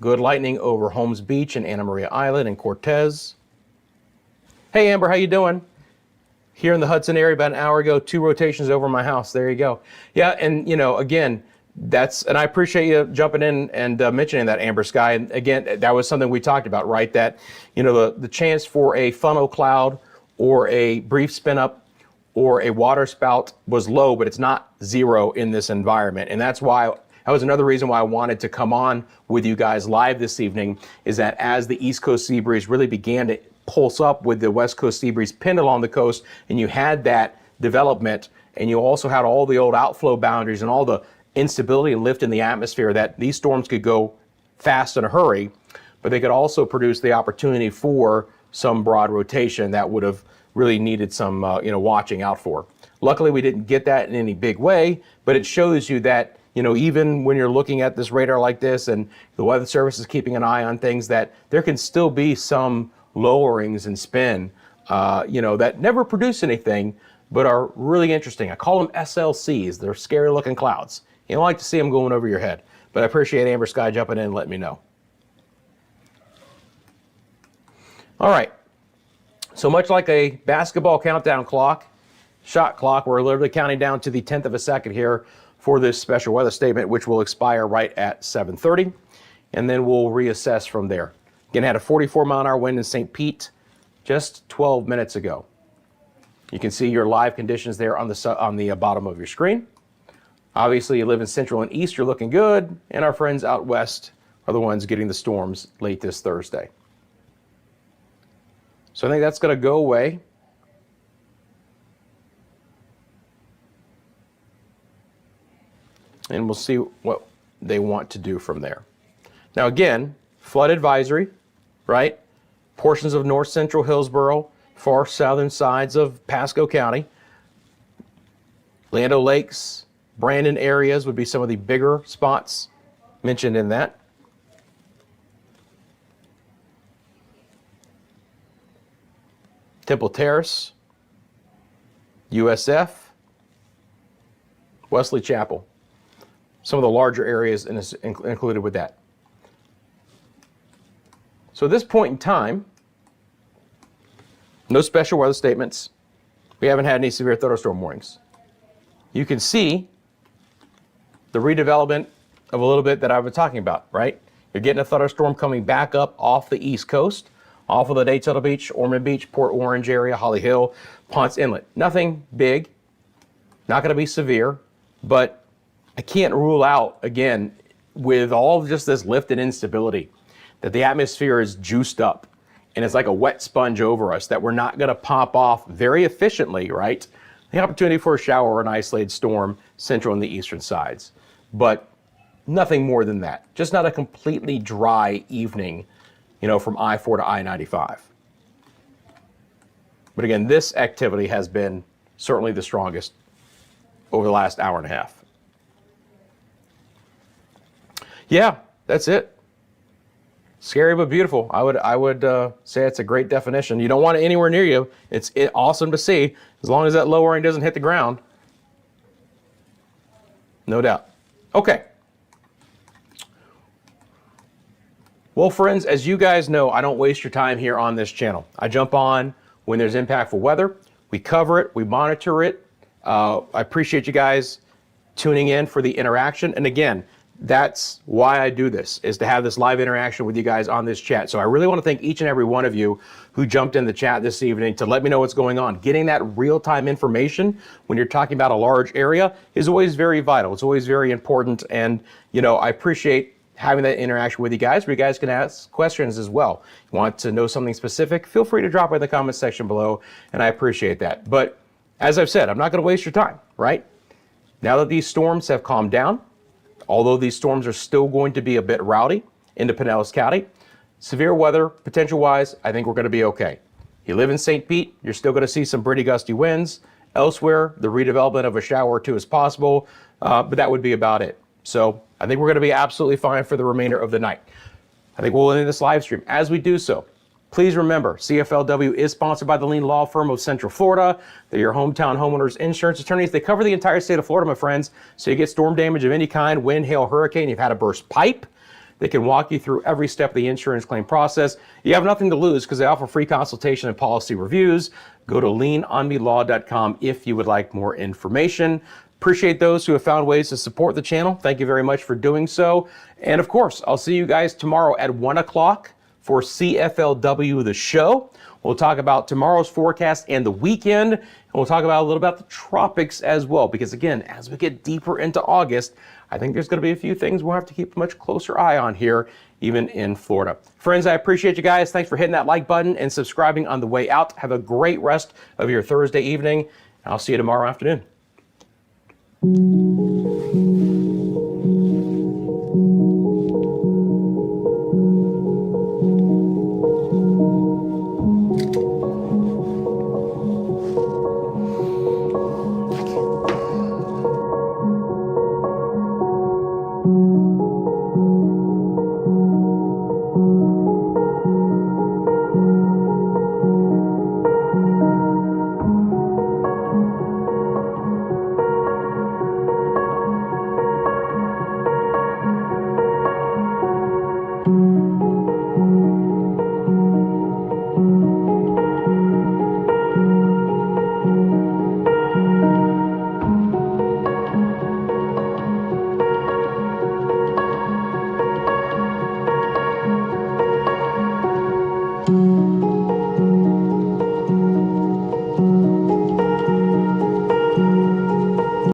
Speaker 1: Good lightning over Holmes Beach and Anna Maria Island and Cortez. Hey, Amber, how you doing? Here in the Hudson area about an hour ago, 2 rotations over my house. There you go. Yeah, and again, and I appreciate you jumping in and mentioning that, Amber Sky. And again, that was something we talked about, right? That the chance for a funnel cloud or a brief spin up or a water spout was low, but it's not zero in this environment. And that was another reason why I wanted to come on with you guys live this evening, is that as the East Coast sea breeze really began to pulse up with the West Coast sea breeze pinned along the coast, and you had that development, and you also had all the old outflow boundaries and all the instability and lift in the atmosphere, that these storms could go fast in a hurry, but they could also produce the opportunity for some broad rotation that would have really needed some watching out for. Luckily, we didn't get that in any big way, but it shows you that even when you're looking at this radar like this and the Weather Service is keeping an eye on things, that there can still be some lowerings in spin, that never produce anything, but are really interesting. I call them SLCs. They're scary looking clouds. You don't like to see them going over your head, but I appreciate Amber Sky jumping in and letting me know. All right. So much like a basketball countdown clock, shot clock, we're literally counting down to the 10th of a second here for this special weather statement, which will expire right at 7:30, and then we'll reassess from there. Again, had a 44-mile-an-hour wind in St. Pete just 12 minutes ago. You can see your live conditions there on the bottom of your screen. Obviously, you live in Central and East, you're looking good, and our friends out West are the ones getting the storms late this Thursday. So I think that's going to go away. And we'll see what they want to do from there. Now again, flood advisory, right? Portions of north central Hillsborough, far southern sides of Pasco County. Land O'Lakes, Brandon areas would be some of the bigger spots mentioned in that. Temple Terrace, USF, Wesley Chapel. Some of the larger areas included with that. So at this point in time, no special weather statements. We haven't had any severe thunderstorm warnings. You can see the redevelopment of a little bit that I've been talking about, right? You're getting a thunderstorm coming back up off the East Coast, off of the Daytona Beach, Ormond Beach, Port Orange area, Holly Hill, Ponce Inlet. Nothing big, not going to be severe, but I can't rule out, again, with all of just this lift and instability, that the atmosphere is juiced up and it's like a wet sponge over us, that we're not going to pop off very efficiently, right? The opportunity for a shower or an isolated storm central and the eastern sides, but nothing more than that. Just not a completely dry evening, from I-4 to I-95. But again, this activity has been certainly the strongest over the last hour and a half. Yeah, that's it. Scary but beautiful. I would say it's a great definition. You don't want it anywhere near you. It's awesome to see, as long as that lowering doesn't hit the ground. No doubt. Okay. Well, friends, as you guys know, I don't waste your time here on this channel. I jump on when there's impactful weather. We cover it. We monitor it. I appreciate you guys tuning in for the interaction. And again, that's why I do this, is to have this live interaction with you guys on this chat. So I really want to thank each and every one of you who jumped in the chat this evening to let me know what's going on. Getting that real-time information when you're talking about a large area is always very vital. It's always very important. And, I appreciate having that interaction with you guys, where you guys can ask questions as well. You want to know something specific, feel free to drop it in the comment section below, and I appreciate that. But as I've said, I'm not going to waste your time, right? Now that these storms have calmed down, although these storms are still going to be a bit rowdy into Pinellas County, severe weather potential-wise, I think we're going to be okay. You live in St. Pete, you're still going to see some pretty gusty winds. Elsewhere, the redevelopment of a shower or two is possible, but that would be about it. So I think we're going to be absolutely fine for the remainder of the night. I think we'll end this live stream. As we do so, please remember, CFLW is sponsored by the Lean Law Firm of Central Florida. They're your hometown homeowners insurance attorneys. They cover the entire state of Florida, my friends. So you get storm damage of any kind, wind, hail, hurricane, you've had a burst pipe, They can walk you through every step of the insurance claim process. You have nothing to lose because they offer free consultation and policy reviews. Go to leanonmelaw.com if you would like more information. Appreciate those who have found ways to support the channel. Thank you very much for doing so. And of course, I'll see you guys tomorrow at 1 o'clock for CFLW The Show. We'll talk about tomorrow's forecast and the weekend. And we'll talk about a little about the tropics as well. Because again, as we get deeper into August, I think there's going to be a few things we'll have to keep a much closer eye on here, even in Florida. Friends, I appreciate you guys. Thanks for hitting that like button and subscribing on the way out. Have a great rest of your Thursday evening. I'll see you tomorrow afternoon.